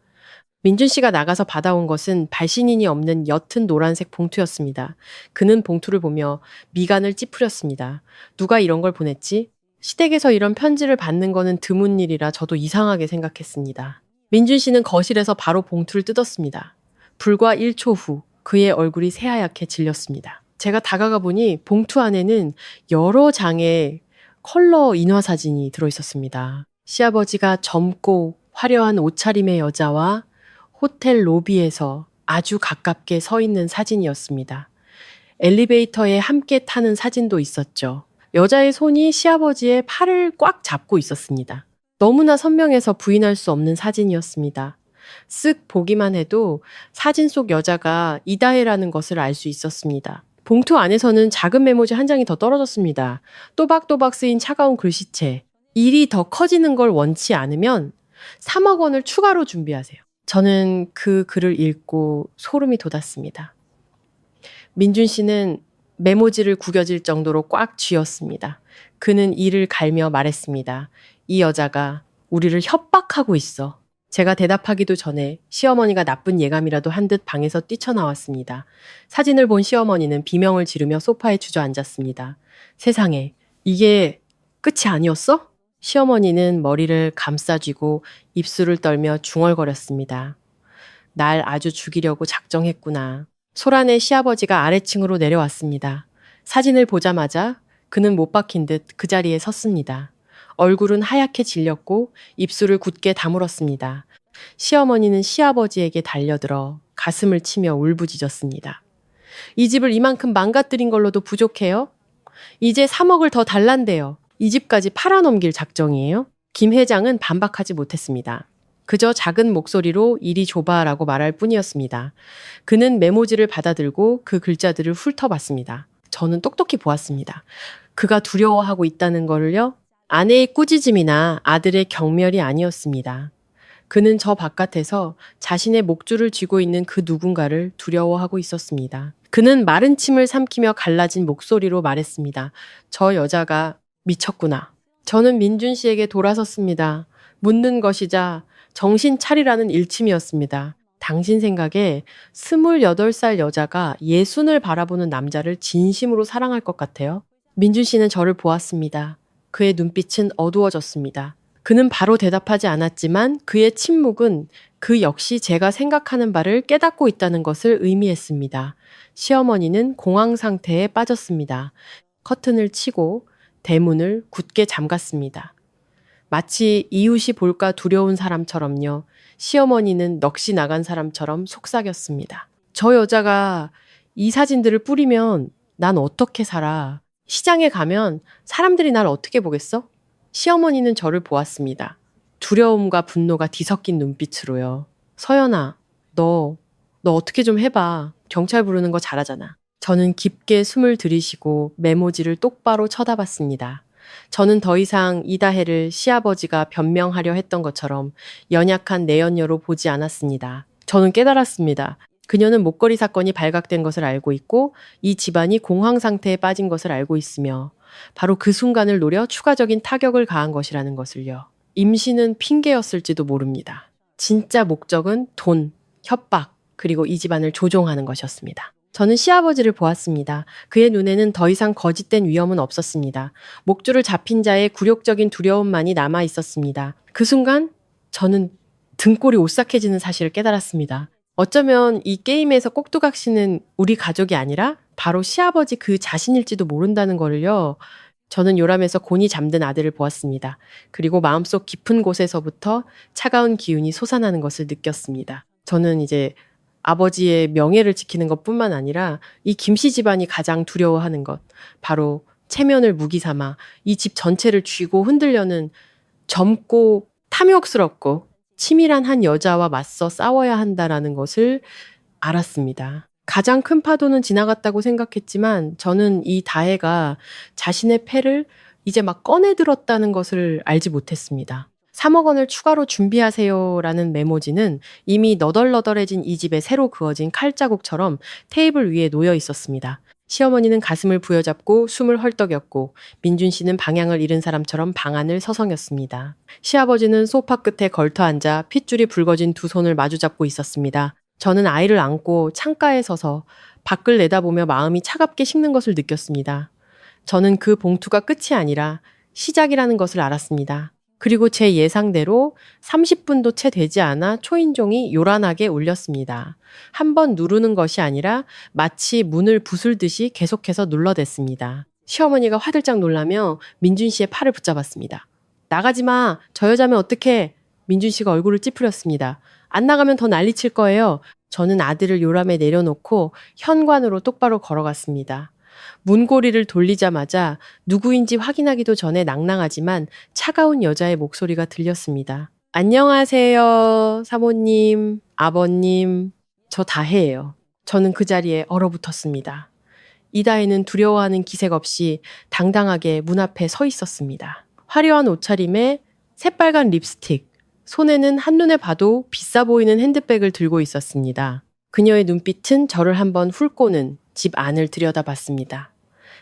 민준 씨가 나가서 받아온 것은 발신인이 없는 옅은 노란색 봉투였습니다. 그는 봉투를 보며 미간을 찌푸렸습니다. 누가 이런 걸 보냈지? 시댁에서 이런 편지를 받는 거는 드문 일이라 저도 이상하게 생각했습니다. 민준 씨는 거실에서 바로 봉투를 뜯었습니다. 불과 1초 후 그의 얼굴이 새하얗게 질렸습니다. 제가 다가가 보니 봉투 안에는 여러 장의 컬러 인화 사진이 들어있었습니다. 시아버지가 젊고 화려한 옷차림의 여자와 호텔 로비에서 아주 가깝게 서 있는 사진이었습니다. 엘리베이터에 함께 타는 사진도 있었죠. 여자의 손이 시아버지의 팔을 꽉 잡고 있었습니다. 너무나 선명해서 부인할 수 없는 사진이었습니다. 쓱 보기만 해도 사진 속 여자가 이다혜라는 것을 알 수 있었습니다. 봉투 안에서는 작은 메모지 한 장이 더 떨어졌습니다. 또박또박 쓰인 차가운 글씨체. 일이 더 커지는 걸 원치 않으면 3억 원을 추가로 준비하세요. 저는 그 글을 읽고 소름이 돋았습니다. 민준 씨는 메모지를 구겨질 정도로 꽉 쥐었습니다. 그는 이를 갈며 말했습니다. 이 여자가 우리를 협박하고 있어. 제가 대답하기도 전에 시어머니가 나쁜 예감이라도 한 듯 방에서 뛰쳐나왔습니다. 사진을 본 시어머니는 비명을 지르며 소파에 주저앉았습니다. 세상에, 이게 끝이 아니었어? 시어머니는 머리를 감싸쥐고 입술을 떨며 중얼거렸습니다. 날 아주 죽이려고 작정했구나. 소란의 시아버지가 아래층으로 내려왔습니다. 사진을 보자마자 그는 못 박힌 듯 그 자리에 섰습니다. 얼굴은 하얗게 질렸고 입술을 굳게 다물었습니다. 시어머니는 시아버지에게 달려들어 가슴을 치며 울부짖었습니다. 이 집을 이만큼 망가뜨린 걸로도 부족해요? 이제 3억을 더 달란대요. 이 집까지 팔아넘길 작정이에요? 김 회장은 반박하지 못했습니다. 그저 작은 목소리로 이리 줘봐라고 말할 뿐이었습니다. 그는 메모지를 받아들고 그 글자들을 훑어봤습니다. 저는 똑똑히 보았습니다. 그가 두려워하고 있다는 거를요? 아내의 꾸짖음이나 아들의 경멸이 아니었습니다. 그는 저 바깥에서 자신의 목줄을 쥐고 있는 그 누군가를 두려워하고 있었습니다. 그는 마른 침을 삼키며 갈라진 목소리로 말했습니다. 저 여자가 미쳤구나. 저는 민준 씨에게 돌아섰습니다. 묻는 것이자 정신 차리라는 일침이었습니다. 당신 생각에 28살 여자가 예순을 바라보는 남자를 진심으로 사랑할 것 같아요? 민준 씨는 저를 보았습니다. 그의 눈빛은 어두워졌습니다. 그는 바로 대답하지 않았지만 그의 침묵은 그 역시 제가 생각하는 바를 깨닫고 있다는 것을 의미했습니다. 시어머니는 공황 상태에 빠졌습니다. 커튼을 치고 대문을 굳게 잠갔습니다. 마치 이웃이 볼까 두려운 사람처럼요. 시어머니는 넋이 나간 사람처럼 속삭였습니다. 저 여자가 이 사진들을 뿌리면 난 어떻게 살아? 시장에 가면 사람들이 날 어떻게 보겠어? 시어머니는 저를 보았습니다. 두려움과 분노가 뒤섞인 눈빛으로요. 서연아, 너 어떻게 좀 해봐. 경찰 부르는 거 잘하잖아. 저는 깊게 숨을 들이쉬고 메모지를 똑바로 쳐다봤습니다. 저는 더 이상 이다혜를 시아버지가 변명하려 했던 것처럼 연약한 내연녀로 보지 않았습니다. 저는 깨달았습니다. 그녀는 목걸이 사건이 발각된 것을 알고 있고 이 집안이 공황 상태에 빠진 것을 알고 있으며 바로 그 순간을 노려 추가적인 타격을 가한 것이라는 것을요. 임신은 핑계였을지도 모릅니다. 진짜 목적은 돈, 협박, 그리고 이 집안을 조종하는 것이었습니다. 저는 시아버지를 보았습니다. 그의 눈에는 더 이상 거짓된 위험은 없었습니다. 목줄을 잡힌 자의 굴욕적인 두려움만이 남아 있었습니다. 그 순간 저는 등골이 오싹해지는 사실을 깨달았습니다. 어쩌면 이 게임에서 꼭두각 씨는 우리 가족이 아니라 바로 시아버지 그 자신일지도 모른다는 거를요. 저는 요람에서 곤히 잠든 아들을 보았습니다. 그리고 마음속 깊은 곳에서부터 차가운 기운이 솟아나는 것을 느꼈습니다. 저는 이제 아버지의 명예를 지키는 것뿐만 아니라 이 김씨 집안이 가장 두려워하는 것, 바로 체면을 무기 삼아 이 집 전체를 쥐고 흔들려는 젊고 탐욕스럽고 치밀한 한 여자와 맞서 싸워야 한다라는 것을 알았습니다. 가장 큰 파도는 지나갔다고 생각했지만 저는 이 다혜가 자신의 패를 이제 막 꺼내들었다는 것을 알지 못했습니다. 3억 원을 추가로 준비하세요라는 메모지는 이미 너덜너덜해진 이 집에 새로 그어진 칼자국처럼 테이블 위에 놓여 있었습니다. 시어머니는 가슴을 부여잡고 숨을 헐떡였고 민준 씨는 방향을 잃은 사람처럼 방 안을 서성였습니다. 시아버지는 소파 끝에 걸터 앉아 핏줄이 붉어진 두 손을 마주잡고 있었습니다. 저는 아이를 안고 창가에 서서 밖을 내다보며 마음이 차갑게 식는 것을 느꼈습니다. 저는 그 봉투가 끝이 아니라 시작이라는 것을 알았습니다. 그리고 제 예상대로 30분도 채 되지 않아 초인종이 요란하게 울렸습니다. 한 번 누르는 것이 아니라 마치 문을 부술듯이 계속해서 눌러댔습니다. 시어머니가 화들짝 놀라며 민준 씨의 팔을 붙잡았습니다. 나가지 마! 저 여자면 어떡해! 민준 씨가 얼굴을 찌푸렸습니다. 안 나가면 더 난리칠 거예요. 저는 아들을 요람에 내려놓고 현관으로 똑바로 걸어갔습니다. 문고리를 돌리자마자 누구인지 확인하기도 전에 낭낭하지만 차가운 여자의 목소리가 들렸습니다. 안녕하세요, 사모님, 아버님. 저 다혜예요. 저는 그 자리에 얼어붙었습니다. 이다혜는 두려워하는 기색 없이 당당하게 문 앞에 서 있었습니다. 화려한 옷차림에 새빨간 립스틱, 손에는 한눈에 봐도 비싸 보이는 핸드백을 들고 있었습니다. 그녀의 눈빛은 저를 한번 훑고는 집 안을 들여다봤습니다.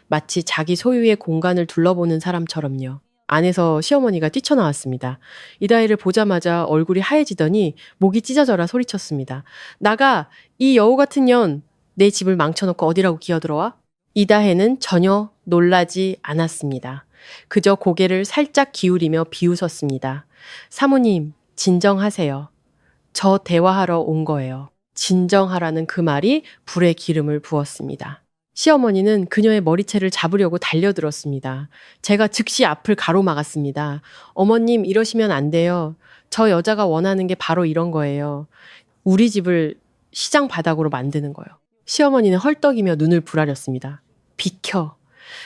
마치 자기 소유의 공간을 둘러보는 사람처럼요. 안에서 시어머니가 뛰쳐나왔습니다. 이다혜를 보자마자 얼굴이 하얘지더니 목이 찢어져라 소리쳤습니다. 나가! 이 여우 같은 년! 내 집을 망쳐놓고 어디라고 기어들어와? 이다혜는 전혀 놀라지 않았습니다. 그저 고개를 살짝 기울이며 비웃었습니다. 사모님, 진정하세요. 저 대화하러 온 거예요. 진정하라는 그 말이 불에 기름을 부었습니다. 시어머니는 그녀의 머리채를 잡으려고 달려들었습니다. 제가 즉시 앞을 가로막았습니다. 어머님, 이러시면 안 돼요. 저 여자가 원하는 게 바로 이런 거예요. 우리 집을 시장 바닥으로 만드는 거예요. 시어머니는 헐떡이며 눈을 부라렸습니다. 비켜.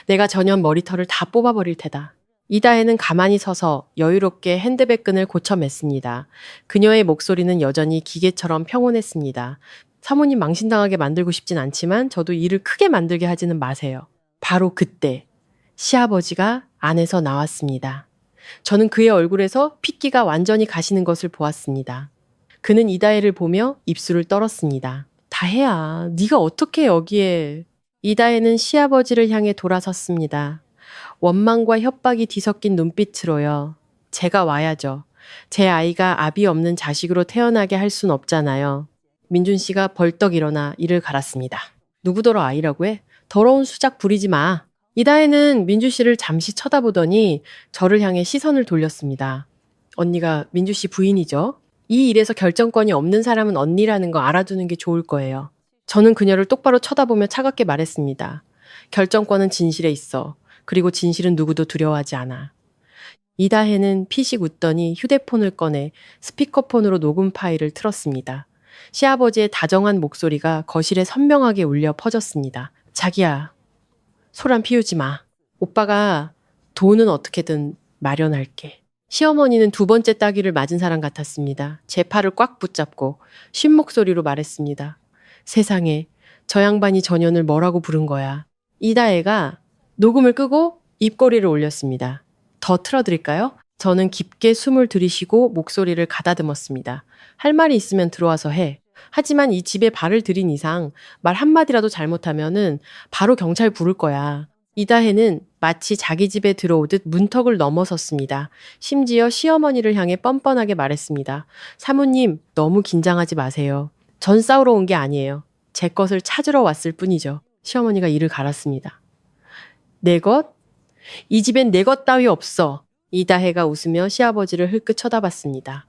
내가 전현 머리털을 다 뽑아버릴 테다. 이다혜는 가만히 서서 여유롭게 핸드백 끈을 고쳐 맸습니다. 그녀의 목소리는 여전히 기계처럼 평온했습니다. 사모님 망신당하게 만들고 싶진 않지만 저도 일을 크게 만들게 하지는 마세요. 바로 그때 시아버지가 안에서 나왔습니다. 저는 그의 얼굴에서 핏기가 완전히 가시는 것을 보았습니다. 그는 이다혜를 보며 입술을 떨었습니다. 다혜야, 네가 어떻게 여기에... 이다혜는 시아버지를 향해 돌아섰습니다. 원망과 협박이 뒤섞인 눈빛으로요. 제가 와야죠. 제 아이가 아비 없는 자식으로 태어나게 할 순 없잖아요. 민준 씨가 벌떡 일어나 이를 갈았습니다. 누구더러 아이라고 해? 더러운 수작 부리지 마. 이다혜는 민주 씨를 잠시 쳐다보더니 저를 향해 시선을 돌렸습니다. 언니가 민주 씨 부인이죠? 이 일에서 결정권이 없는 사람은 언니라는 거 알아두는 게 좋을 거예요. 저는 그녀를 똑바로 쳐다보며 차갑게 말했습니다. 결정권은 진실에 있어. 그리고 진실은 누구도 두려워하지 않아. 이다혜는 피식 웃더니 휴대폰을 꺼내 스피커폰으로 녹음 파일을 틀었습니다. 시아버지의 다정한 목소리가 거실에 선명하게 울려 퍼졌습니다. 자기야, 소란 피우지 마. 오빠가 돈은 어떻게든 마련할게. 시어머니는 두 번째 따귀를 맞은 사람 같았습니다. 제 팔을 꽉 붙잡고 쉰 목소리로 말했습니다. 세상에, 저 양반이 전현을 뭐라고 부른 거야. 이다혜가 녹음을 끄고 입꼬리를 올렸습니다. 더 틀어드릴까요? 저는 깊게 숨을 들이쉬고 목소리를 가다듬었습니다. 할 말이 있으면 들어와서 해. 하지만 이 집에 발을 들인 이상 말 한마디라도 잘못하면은 바로 경찰 부를 거야. 이다혜는 마치 자기 집에 들어오듯 문턱을 넘어섰습니다. 심지어 시어머니를 향해 뻔뻔하게 말했습니다. 사모님, 너무 긴장하지 마세요. 전 싸우러 온 게 아니에요. 제 것을 찾으러 왔을 뿐이죠. 시어머니가 이를 갈았습니다. 내 것? 이 집엔 내 것 따위 없어. 이다혜가 웃으며 시아버지를 흘끗 쳐다봤습니다.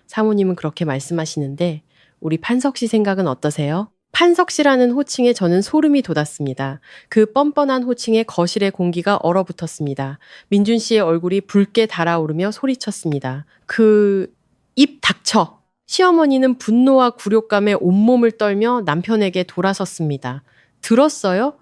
사모님은 그렇게 말씀하시는데 우리 판석 씨 생각은 어떠세요? 판석 씨라는 호칭에 저는 소름이 돋았습니다. 그 뻔뻔한 호칭에 거실의 공기가 얼어붙었습니다. 민준 씨의 얼굴이 붉게 달아오르며 소리쳤습니다. 입 닥쳐! 시어머니는 분노와 굴욕감에 온몸을 떨며 남편에게 돌아섰습니다. 들었어요?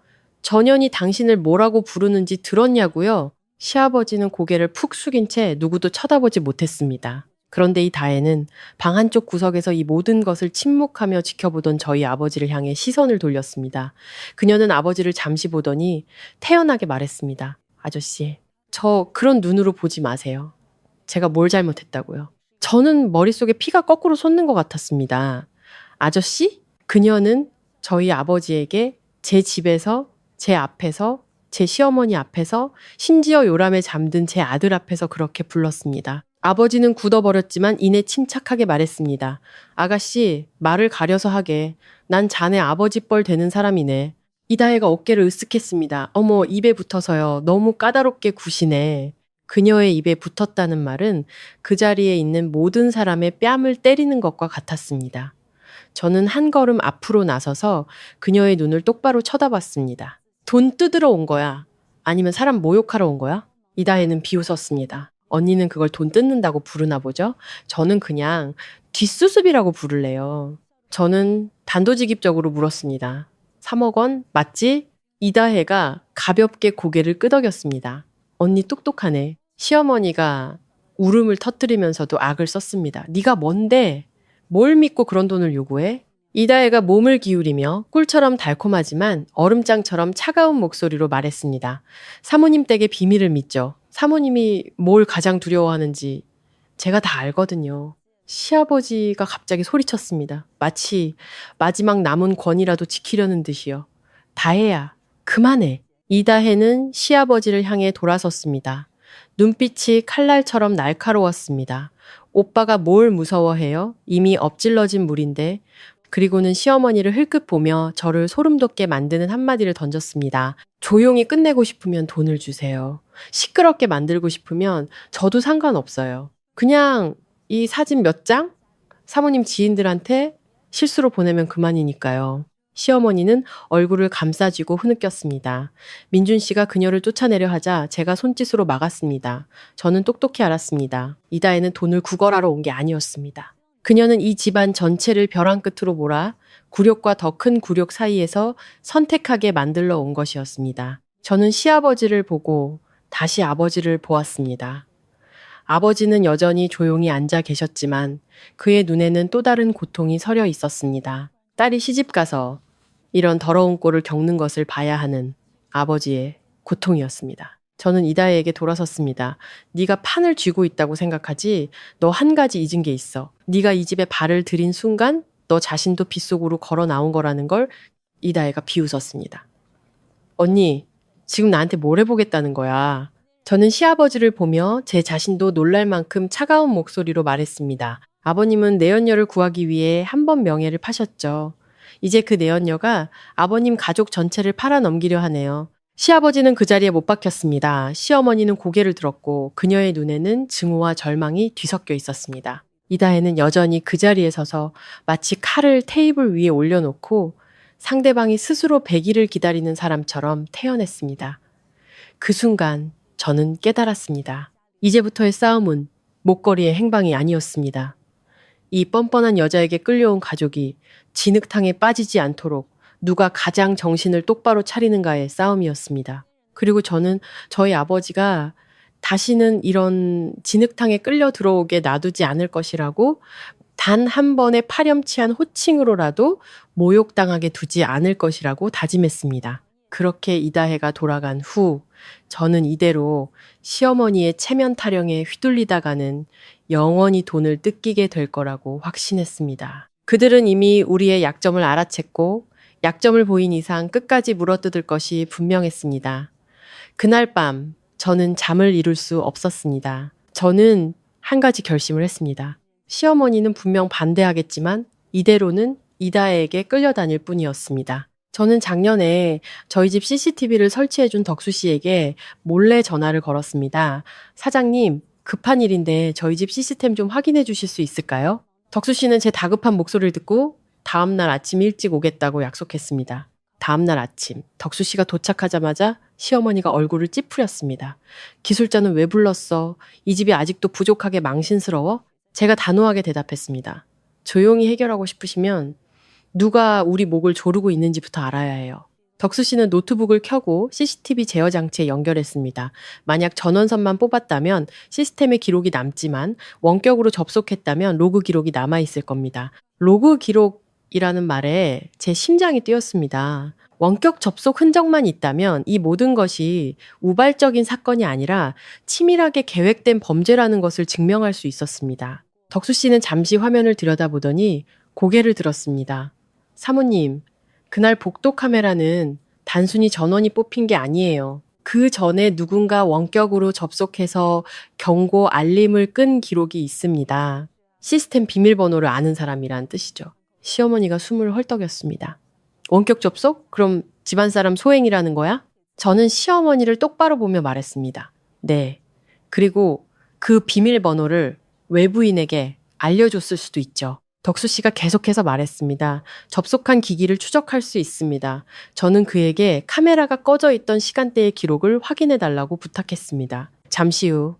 전현이 당신을 뭐라고 부르는지 들었냐고요? 시아버지는 고개를 푹 숙인 채 누구도 쳐다보지 못했습니다. 그런데 이 다혜는 방 한쪽 구석에서 이 모든 것을 침묵하며 지켜보던 저희 아버지를 향해 시선을 돌렸습니다. 그녀는 아버지를 잠시 보더니 태연하게 말했습니다. 아저씨, 저 그런 눈으로 보지 마세요. 제가 뭘 잘못했다고요? 저는 머릿속에 피가 거꾸로 솟는 것 같았습니다. 아저씨? 그녀는 저희 아버지에게 제 집에서, 제 앞에서, 제 시어머니 앞에서, 심지어 요람에 잠든 제 아들 앞에서 그렇게 불렀습니다. 아버지는 굳어버렸지만 이내 침착하게 말했습니다. 아가씨, 말을 가려서 하게. 난 자네 아버지 뻘 되는 사람이네. 이다혜가 어깨를 으쓱했습니다. 어머, 입에 붙어서요. 너무 까다롭게 구시네. 그녀의 입에 붙었다는 말은 그 자리에 있는 모든 사람의 뺨을 때리는 것과 같았습니다. 저는 한 걸음 앞으로 나서서 그녀의 눈을 똑바로 쳐다봤습니다. 돈 뜯으러 온 거야? 아니면 사람 모욕하러 온 거야? 이다혜는 비웃었습니다. 언니는 그걸 돈 뜯는다고 부르나 보죠? 저는 그냥 뒷수습이라고 부를래요. 저는 단도직입적으로 물었습니다. 3억 원 맞지? 이다혜가 가볍게 고개를 끄덕였습니다. 언니 똑똑하네. 시어머니가 울음을 터뜨리면서도 악을 썼습니다. 네가 뭔데? 뭘 믿고 그런 돈을 요구해? 이다혜가 몸을 기울이며 꿀처럼 달콤하지만 얼음장처럼 차가운 목소리로 말했습니다. 사모님 댁의 비밀을 믿죠. 사모님이 뭘 가장 두려워하는지 제가 다 알거든요. 시아버지가 갑자기 소리쳤습니다. 마치 마지막 남은 권이라도 지키려는 듯이요. 다혜야, 그만해. 이다혜는 시아버지를 향해 돌아섰습니다. 눈빛이 칼날처럼 날카로웠습니다. 오빠가 뭘 무서워해요? 이미 엎질러진 물인데. 그리고는 시어머니를 흘끗 보며 저를 소름 돋게 만드는 한마디를 던졌습니다. 조용히 끝내고 싶으면 돈을 주세요. 시끄럽게 만들고 싶으면 저도 상관없어요. 그냥 이 사진 몇 장? 사모님 지인들한테 실수로 보내면 그만이니까요. 시어머니는 얼굴을 감싸쥐고 흐느꼈습니다. 민준 씨가 그녀를 쫓아내려 하자 제가 손짓으로 막았습니다. 저는 똑똑히 알았습니다. 이다혜는 돈을 구걸하러 온 게 아니었습니다. 그녀는 이 집안 전체를 벼랑 끝으로 몰아 굴욕과 더 큰 굴욕 사이에서 선택하게 만들러 온 것이었습니다. 저는 시아버지를 보고 다시 아버지를 보았습니다. 아버지는 여전히 조용히 앉아 계셨지만 그의 눈에는 또 다른 고통이 서려 있었습니다. 딸이 시집가서 이런 더러운 꼴을 겪는 것을 봐야 하는 아버지의 고통이었습니다. 저는 이다혜에게 돌아섰습니다. 네가 판을 쥐고 있다고 생각하지? 너 한 가지 잊은 게 있어. 네가 이 집에 발을 들인 순간 너 자신도 빗속으로 걸어 나온 거라는 걸. 이다혜가 비웃었습니다. 언니, 지금 나한테 뭘 해보겠다는 거야? 저는 시아버지를 보며 제 자신도 놀랄 만큼 차가운 목소리로 말했습니다. 아버님은 내연녀를 구하기 위해 한 번 명예를 파셨죠. 이제 그 내연녀가 아버님 가족 전체를 팔아넘기려 하네요. 시아버지는 그 자리에 못 박혔습니다. 시어머니는 고개를 들었고 그녀의 눈에는 증오와 절망이 뒤섞여 있었습니다. 이다혜는 여전히 그 자리에 서서 마치 칼을 테이블 위에 올려놓고 상대방이 스스로 배기를 기다리는 사람처럼 태연했습니다. 그 순간 저는 깨달았습니다. 이제부터의 싸움은 목걸이의 행방이 아니었습니다. 이 뻔뻔한 여자에게 끌려온 가족이 진흙탕에 빠지지 않도록 누가 가장 정신을 똑바로 차리는가의 싸움이었습니다. 그리고 저는 저희 아버지가 다시는 이런 진흙탕에 끌려 들어오게 놔두지 않을 것이라고 단 한 번의 파렴치한 호칭으로라도 모욕당하게 두지 않을 것이라고 다짐했습니다. 그렇게 이다혜가 돌아간 후 저는 이대로 시어머니의 체면 타령에 휘둘리다가는 영원히 돈을 뜯기게 될 거라고 확신했습니다. 그들은 이미 우리의 약점을 알아챘고 약점을 보인 이상 끝까지 물어뜯을 것이 분명했습니다. 그날 밤 저는 잠을 이룰 수 없었습니다. 저는 한 가지 결심을 했습니다. 시어머니는 분명 반대하겠지만 이대로는 이다혜에게 끌려다닐 뿐이었습니다. 저는 작년에 저희 집 CCTV를 설치해준 덕수 씨에게 몰래 전화를 걸었습니다. 사장님, 급한 일인데 저희 집 시스템 좀 확인해 주실 수 있을까요? 덕수 씨는 제 다급한 목소리를 듣고 다음날 아침 일찍 오겠다고 약속했습니다. 다음날 아침, 덕수 씨가 도착하자마자 시어머니가 얼굴을 찌푸렸습니다. 기술자는 왜 불렀어? 이 집이 아직도 부족하게 망신스러워? 제가 단호하게 대답했습니다. 조용히 해결하고 싶으시면 누가 우리 목을 조르고 있는지부터 알아야 해요. 덕수 씨는 노트북을 켜고 CCTV 제어 장치에 연결했습니다. 만약 전원선만 뽑았다면 시스템에 기록이 남지만 원격으로 접속했다면 로그 기록이 남아있을 겁니다. 로그 기록이라는 말에 제 심장이 뛰었습니다. 원격 접속 흔적만 있다면 이 모든 것이 우발적인 사건이 아니라 치밀하게 계획된 범죄라는 것을 증명할 수 있었습니다. 덕수 씨는 잠시 화면을 들여다보더니 고개를 들었습니다. 사모님, 그날 복도 카메라는 단순히 전원이 뽑힌 게 아니에요. 그 전에 누군가 원격으로 접속해서 경고 알림을 끈 기록이 있습니다. 시스템 비밀번호를 아는 사람이란 뜻이죠. 시어머니가 숨을 헐떡였습니다. 원격 접속? 그럼 집안 사람 소행이라는 거야? 저는 시어머니를 똑바로 보며 말했습니다. 네. 그리고 그 비밀번호를 외부인에게 알려줬을 수도 있죠. 덕수 씨가 계속해서 말했습니다. 접속한 기기를 추적할 수 있습니다. 저는 그에게 카메라가 꺼져 있던 시간대의 기록을 확인해 달라고 부탁했습니다. 잠시 후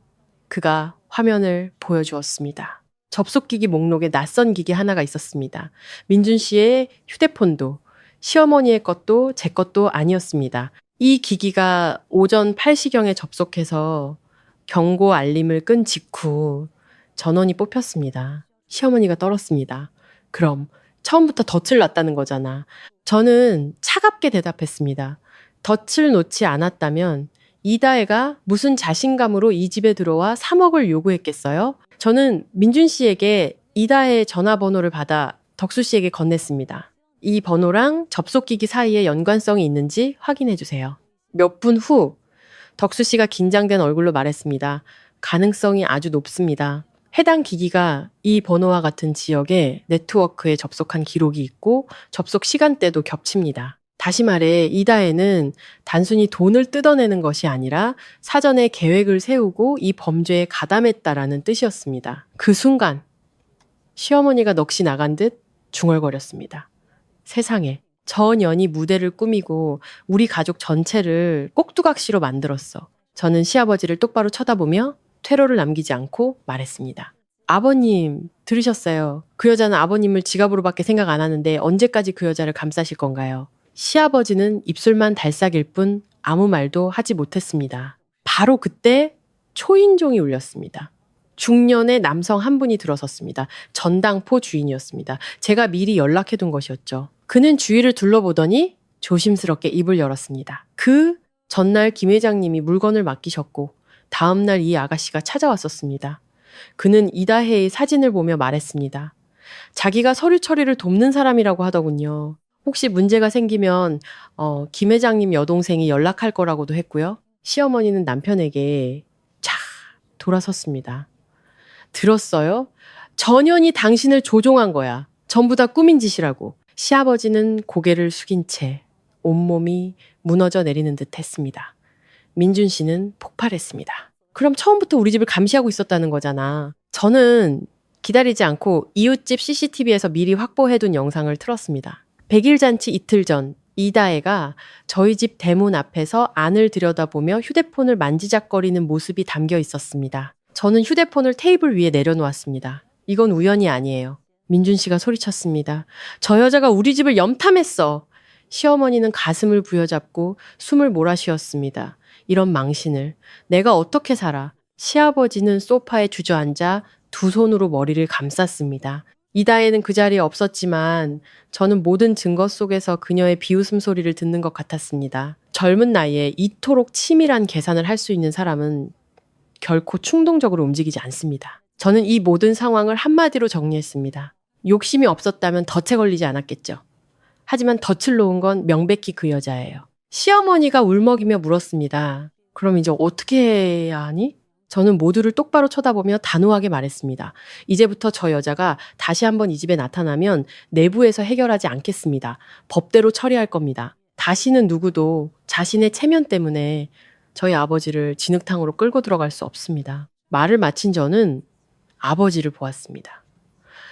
그가 화면을 보여주었습니다. 접속기기 목록에 낯선 기기 하나가 있었습니다. 민준 씨의 휴대폰도 시어머니의 것도 제 것도 아니었습니다. 이 기기가 오전 8시경에 접속해서 경고 알림을 끈 직후 전원이 뽑혔습니다. 시어머니가 떨었습니다. 그럼 처음부터 덫을 놨다는 거잖아. 저는 차갑게 대답했습니다. 덫을 놓지 않았다면 이다혜가 무슨 자신감으로 이 집에 들어와 3억을 요구했겠어요? 저는 민준 씨에게 이다혜의 전화번호를 받아 덕수 씨에게 건넸습니다. 이 번호랑 접속기기 사이에 연관성이 있는지 확인해 주세요. 몇 분 후 덕수 씨가 긴장된 얼굴로 말했습니다. 가능성이 아주 높습니다. 해당 기기가 이 번호와 같은 지역에 네트워크에 접속한 기록이 있고 접속 시간대도 겹칩니다. 다시 말해 이다혜는 단순히 돈을 뜯어내는 것이 아니라 사전에 계획을 세우고 이 범죄에 가담했다라는 뜻이었습니다. 그 순간 시어머니가 넋이 나간 듯 중얼거렸습니다. 세상에, 저 년이 무대를 꾸미고 우리 가족 전체를 꼭두각시로 만들었어. 저는 시아버지를 똑바로 쳐다보며 퇴로를 남기지 않고 말했습니다. 아버님, 들으셨어요. 그 여자는 아버님을 지갑으로밖에 생각 안 하는데 언제까지 그 여자를 감싸실 건가요? 시아버지는 입술만 달싹일 뿐 아무 말도 하지 못했습니다. 바로 그때 초인종이 울렸습니다. 중년의 남성 한 분이 들어섰습니다. 전당포 주인이었습니다. 제가 미리 연락해둔 것이었죠. 그는 주위를 둘러보더니 조심스럽게 입을 열었습니다. 그 전날 김 회장님이 물건을 맡기셨고 다음날 이 아가씨가 찾아왔었습니다. 그는 이다혜의 사진을 보며 말했습니다. 자기가 서류 처리를 돕는 사람이라고 하더군요. 혹시 문제가 생기면 김 회장님 여동생이 연락할 거라고도 했고요. 시어머니는 남편에게 차 돌아섰습니다. 들었어요? 전현이 당신을 조종한 거야. 전부 다 꾸민 짓이라고. 시아버지는 고개를 숙인 채 온몸이 무너져 내리는 듯 했습니다. 민준 씨는 폭발했습니다. 그럼 처음부터 우리 집을 감시하고 있었다는 거잖아. 저는 기다리지 않고 이웃집 CCTV에서 미리 확보해둔 영상을 틀었습니다. 100일 잔치 이틀 전 이다혜가 저희 집 대문 앞에서 안을 들여다보며 휴대폰을 만지작거리는 모습이 담겨 있었습니다. 저는 휴대폰을 테이블 위에 내려놓았습니다. 이건 우연이 아니에요. 민준 씨가 소리쳤습니다. 저 여자가 우리 집을 염탐했어. 시어머니는 가슴을 부여잡고 숨을 몰아쉬었습니다. 이런 망신을 내가 어떻게 살아. 시아버지는 소파에 주저앉아 두 손으로 머리를 감쌌습니다. 이다혜는 그 자리에 없었지만 저는 모든 증거 속에서 그녀의 비웃음 소리를 듣는 것 같았습니다. 젊은 나이에 이토록 치밀한 계산을 할 수 있는 사람은 결코 충동적으로 움직이지 않습니다. 저는 이 모든 상황을 한마디로 정리했습니다. 욕심이 없었다면 덫에 걸리지 않았겠죠. 하지만 덫을 놓은 건 명백히 그 여자예요. 시어머니가 울먹이며 물었습니다. 그럼 이제 어떻게 해야 하니? 저는 모두를 똑바로 쳐다보며 단호하게 말했습니다. 이제부터 저 여자가 다시 한번 이 집에 나타나면 내부에서 해결하지 않겠습니다. 법대로 처리할 겁니다. 다시는 누구도 자신의 체면 때문에 저희 아버지를 진흙탕으로 끌고 들어갈 수 없습니다. 말을 마친 저는 아버지를 보았습니다.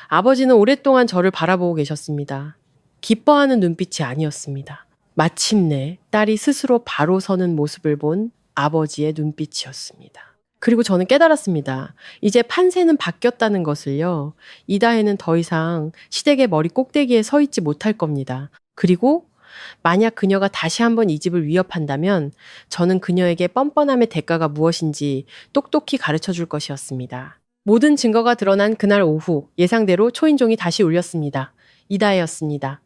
아버지는 오랫동안 저를 바라보고 계셨습니다. 기뻐하는 눈빛이 아니었습니다. 마침내 딸이 스스로 바로 서는 모습을 본 아버지의 눈빛이었습니다. 그리고 저는 깨달았습니다. 이제 판세는 바뀌었다는 것을요. 이다혜는 더 이상 시댁의 머리 꼭대기에 서 있지 못할 겁니다. 그리고 만약 그녀가 다시 한번 이 집을 위협한다면 저는 그녀에게 뻔뻔함의 대가가 무엇인지 똑똑히 가르쳐 줄 것이었습니다. 모든 증거가 드러난 그날 오후 예상대로 초인종이 다시 울렸습니다. 이다혜였습니다.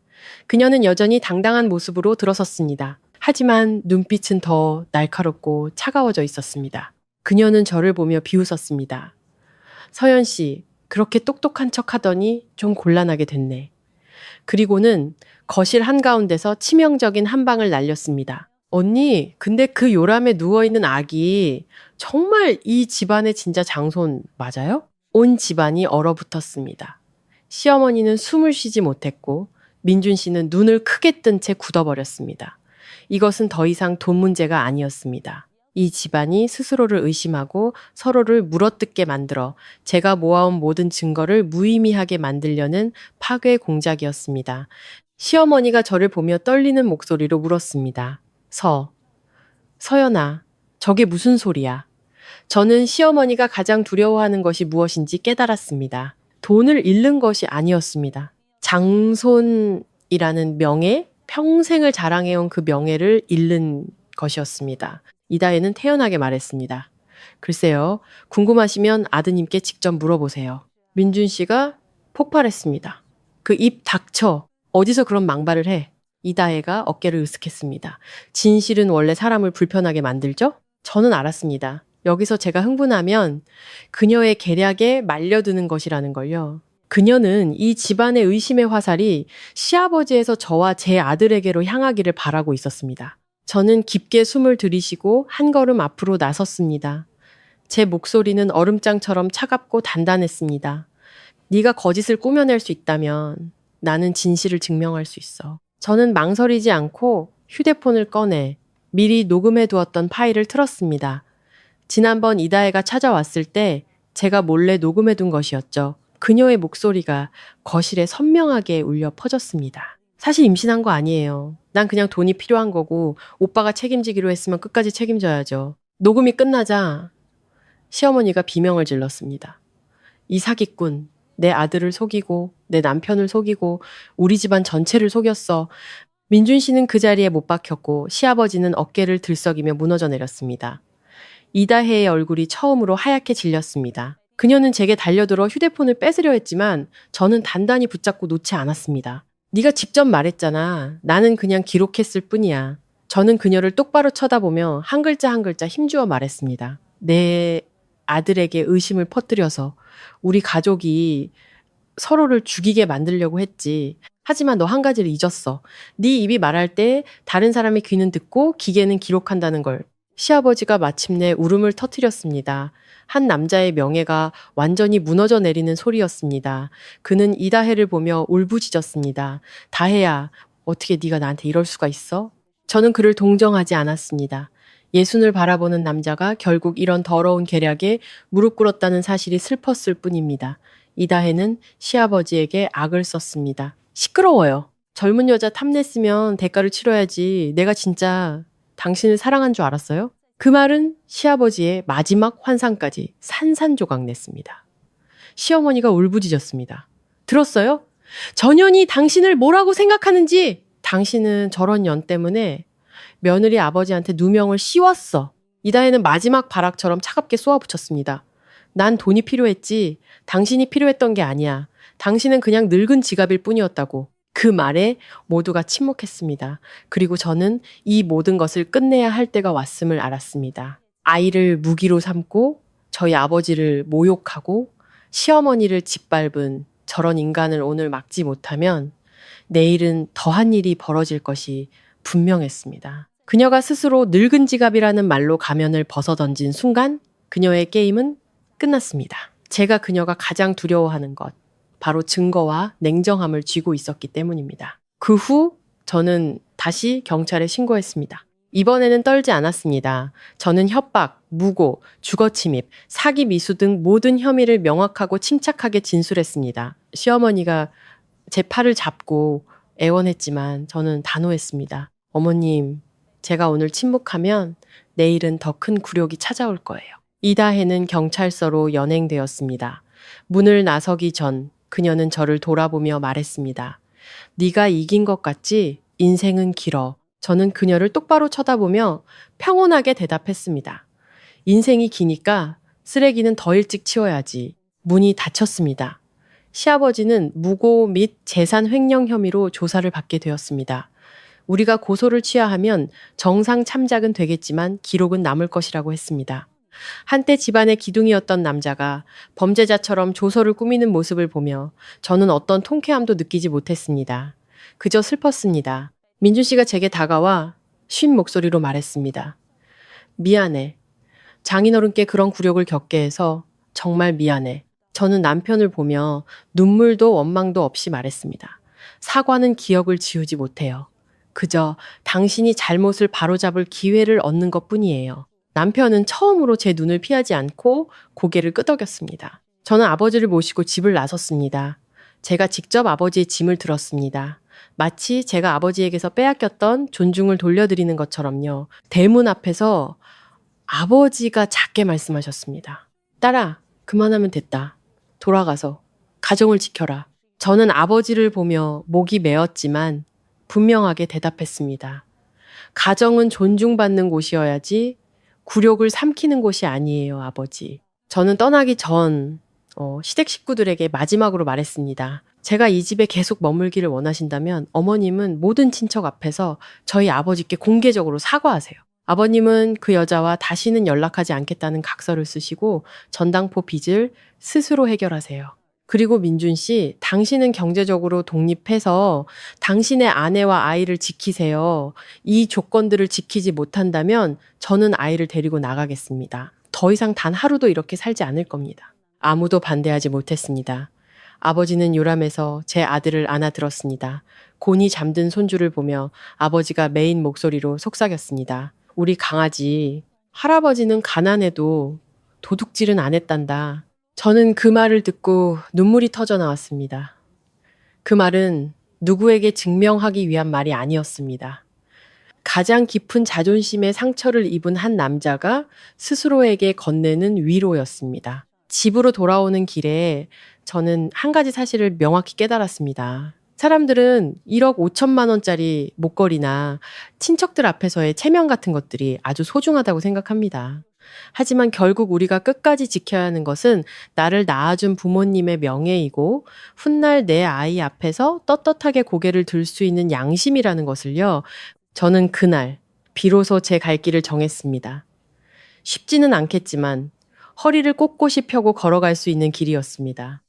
그녀는 여전히 당당한 모습으로 들어섰습니다. 하지만 눈빛은 더 날카롭고 차가워져 있었습니다. 그녀는 저를 보며 비웃었습니다. 서연 씨, 그렇게 똑똑한 척 하더니 좀 곤란하게 됐네. 그리고는 거실 한가운데서 치명적인 한 방을 날렸습니다. 언니, 근데 그 요람에 누워있는 아기 정말 이 집안의 진짜 장손 맞아요? 온 집안이 얼어붙었습니다. 시어머니는 숨을 쉬지 못했고 민준 씨는 눈을 크게 뜬 채 굳어버렸습니다. 이것은 더 이상 돈 문제가 아니었습니다. 이 집안이 스스로를 의심하고 서로를 물어뜯게 만들어 제가 모아온 모든 증거를 무의미하게 만들려는 파괴 공작이었습니다. 시어머니가 저를 보며 떨리는 목소리로 물었습니다. 서연아, 저게 무슨 소리야? 저는 시어머니가 가장 두려워하는 것이 무엇인지 깨달았습니다. 돈을 잃는 것이 아니었습니다. 장손이라는 명예, 평생을 자랑해온 그 명예를 잃는 것이었습니다. 이다혜는 태연하게 말했습니다. 글쎄요, 궁금하시면 아드님께 직접 물어보세요. 민준 씨가 폭발했습니다. 그 입 닥쳐. 어디서 그런 망발을 해? 이다혜가 어깨를 으쓱했습니다. 진실은 원래 사람을 불편하게 만들죠? 저는 알았습니다. 여기서 제가 흥분하면 그녀의 계략에 말려드는 것이라는 걸요. 그녀는 이 집안의 의심의 화살이 시아버지에서 저와 제 아들에게로 향하기를 바라고 있었습니다. 저는 깊게 숨을 들이쉬고 한 걸음 앞으로 나섰습니다. 제 목소리는 얼음장처럼 차갑고 단단했습니다. 네가 거짓을 꾸며낼 수 있다면 나는 진실을 증명할 수 있어. 저는 망설이지 않고 휴대폰을 꺼내 미리 녹음해 두었던 파일을 틀었습니다. 지난번 이다혜가 찾아왔을 때 제가 몰래 녹음해 둔 것이었죠. 그녀의 목소리가 거실에 선명하게 울려 퍼졌습니다. 사실 임신한 거 아니에요. 난 그냥 돈이 필요한 거고 오빠가 책임지기로 했으면 끝까지 책임져야죠. 녹음이 끝나자 시어머니가 비명을 질렀습니다. 이 사기꾼, 내 아들을 속이고 내 남편을 속이고 우리 집안 전체를 속였어. 민준 씨는 그 자리에 못 박혔고 시아버지는 어깨를 들썩이며 무너져 내렸습니다. 이다혜의 얼굴이 처음으로 하얗게 질렸습니다. 그녀는 제게 달려들어 휴대폰을 뺏으려 했지만 저는 단단히 붙잡고 놓지 않았습니다. 네가 직접 말했잖아. 나는 그냥 기록했을 뿐이야. 저는 그녀를 똑바로 쳐다보며 한 글자 한 글자 힘주어 말했습니다. 내 아들에게 의심을 퍼뜨려서 우리 가족이 서로를 죽이게 만들려고 했지. 하지만 너 한 가지를 잊었어. 네 입이 말할 때 다른 사람의 귀는 듣고 기계는 기록한다는 걸. 시아버지가 마침내 울음을 터뜨렸습니다. 한 남자의 명예가 완전히 무너져 내리는 소리였습니다. 그는 이다혜를 보며 울부짖었습니다. 다혜야, 어떻게 네가 나한테 이럴 수가 있어? 저는 그를 동정하지 않았습니다. 예순을 바라보는 남자가 결국 이런 더러운 계략에 무릎 꿇었다는 사실이 슬펐을 뿐입니다. 이다혜는 시아버지에게 악을 썼습니다. 시끄러워요. 젊은 여자 탐냈으면 대가를 치러야지. 내가 진짜 당신을 사랑한 줄 알았어요? 그 말은 시아버지의 마지막 환상까지 산산조각 냈습니다. 시어머니가 울부짖었습니다. 들었어요? 전현이 당신을 뭐라고 생각하는지. 당신은 저런 년 때문에 며느리 아버지한테 누명을 씌웠어. 이다혜는 마지막 발악처럼 차갑게 쏘아붙였습니다. 난 돈이 필요했지. 당신이 필요했던 게 아니야. 당신은 그냥 늙은 지갑일 뿐이었다고. 그 말에 모두가 침묵했습니다. 그리고 저는 이 모든 것을 끝내야 할 때가 왔음을 알았습니다. 아이를 무기로 삼고 저희 아버지를 모욕하고 시어머니를 짓밟은 저런 인간을 오늘 막지 못하면 내일은 더한 일이 벌어질 것이 분명했습니다. 그녀가 스스로 늙은 지갑이라는 말로 가면을 벗어던진 순간 그녀의 게임은 끝났습니다. 제가 그녀가 가장 두려워하는 것, 바로 증거와 냉정함을 쥐고 있었기 때문입니다. 그 후 저는 다시 경찰에 신고했습니다. 이번에는 떨지 않았습니다. 저는 협박, 무고, 주거침입, 사기 미수 등 모든 혐의를 명확하고 침착하게 진술했습니다. 시어머니가 제 팔을 잡고 애원했지만 저는 단호했습니다. 어머님, 제가 오늘 침묵하면 내일은 더 큰 굴욕이 찾아올 거예요. 이다혜는 경찰서로 연행되었습니다. 문을 나서기 전 그녀는 저를 돌아보며 말했습니다. 네가 이긴 것 같지? 인생은 길어. 저는 그녀를 똑바로 쳐다보며 평온하게 대답했습니다. 인생이 기니까 쓰레기는 더 일찍 치워야지. 문이 닫혔습니다. 시아버지는 무고 및 재산 횡령 혐의로 조사를 받게 되었습니다. 우리가 고소를 취하하면 정상 참작은 되겠지만 기록은 남을 것이라고 했습니다. 한때 집안의 기둥이었던 남자가 범죄자처럼 조서를 꾸미는 모습을 보며 저는 어떤 통쾌함도 느끼지 못했습니다. 그저 슬펐습니다. 민준 씨가 제게 다가와 쉰 목소리로 말했습니다. 미안해. 장인어른께 그런 굴욕을 겪게 해서 정말 미안해. 저는 남편을 보며 눈물도 원망도 없이 말했습니다. 사과는 기억을 지우지 못해요. 그저 당신이 잘못을 바로잡을 기회를 얻는 것뿐이에요. 남편은 처음으로 제 눈을 피하지 않고 고개를 끄덕였습니다. 저는 아버지를 모시고 집을 나섰습니다. 제가 직접 아버지의 짐을 들었습니다. 마치 제가 아버지에게서 빼앗겼던 존중을 돌려드리는 것처럼요. 대문 앞에서 아버지가 작게 말씀하셨습니다. 딸아, 그만하면 됐다. 돌아가서 가정을 지켜라. 저는 아버지를 보며 목이 메었지만 분명하게 대답했습니다. 가정은 존중받는 곳이어야지 굴욕을 삼키는 곳이 아니에요, 아버지. 저는 떠나기 전 시댁 식구들에게 마지막으로 말했습니다. 제가 이 집에 계속 머물기를 원하신다면 어머님은 모든 친척 앞에서 저희 아버지께 공개적으로 사과하세요. 아버님은 그 여자와 다시는 연락하지 않겠다는 각서를 쓰시고 전당포 빚을 스스로 해결하세요. 그리고 민준 씨, 당신은 경제적으로 독립해서 당신의 아내와 아이를 지키세요. 이 조건들을 지키지 못한다면 저는 아이를 데리고 나가겠습니다. 더 이상 단 하루도 이렇게 살지 않을 겁니다. 아무도 반대하지 못했습니다. 아버지는 요람해서 제 아들을 안아들었습니다. 곤히 잠든 손주를 보며 아버지가 메인 목소리로 속삭였습니다. 우리 강아지, 할아버지는 가난해도 도둑질은 안 했단다. 저는 그 말을 듣고 눈물이 터져 나왔습니다. 그 말은 누구에게 증명하기 위한 말이 아니었습니다. 가장 깊은 자존심의 상처를 입은 한 남자가 스스로에게 건네는 위로였습니다. 집으로 돌아오는 길에 저는 한 가지 사실을 명확히 깨달았습니다. 사람들은 1억 5천만 원짜리 목걸이나 친척들 앞에서의 체면 같은 것들이 아주 소중하다고 생각합니다. 하지만 결국 우리가 끝까지 지켜야 하는 것은 나를 낳아준 부모님의 명예이고 훗날 내 아이 앞에서 떳떳하게 고개를 들 수 있는 양심이라는 것을요. 저는 그날 비로소 제 갈 길을 정했습니다. 쉽지는 않겠지만 허리를 꼿꼿이 펴고 걸어갈 수 있는 길이었습니다.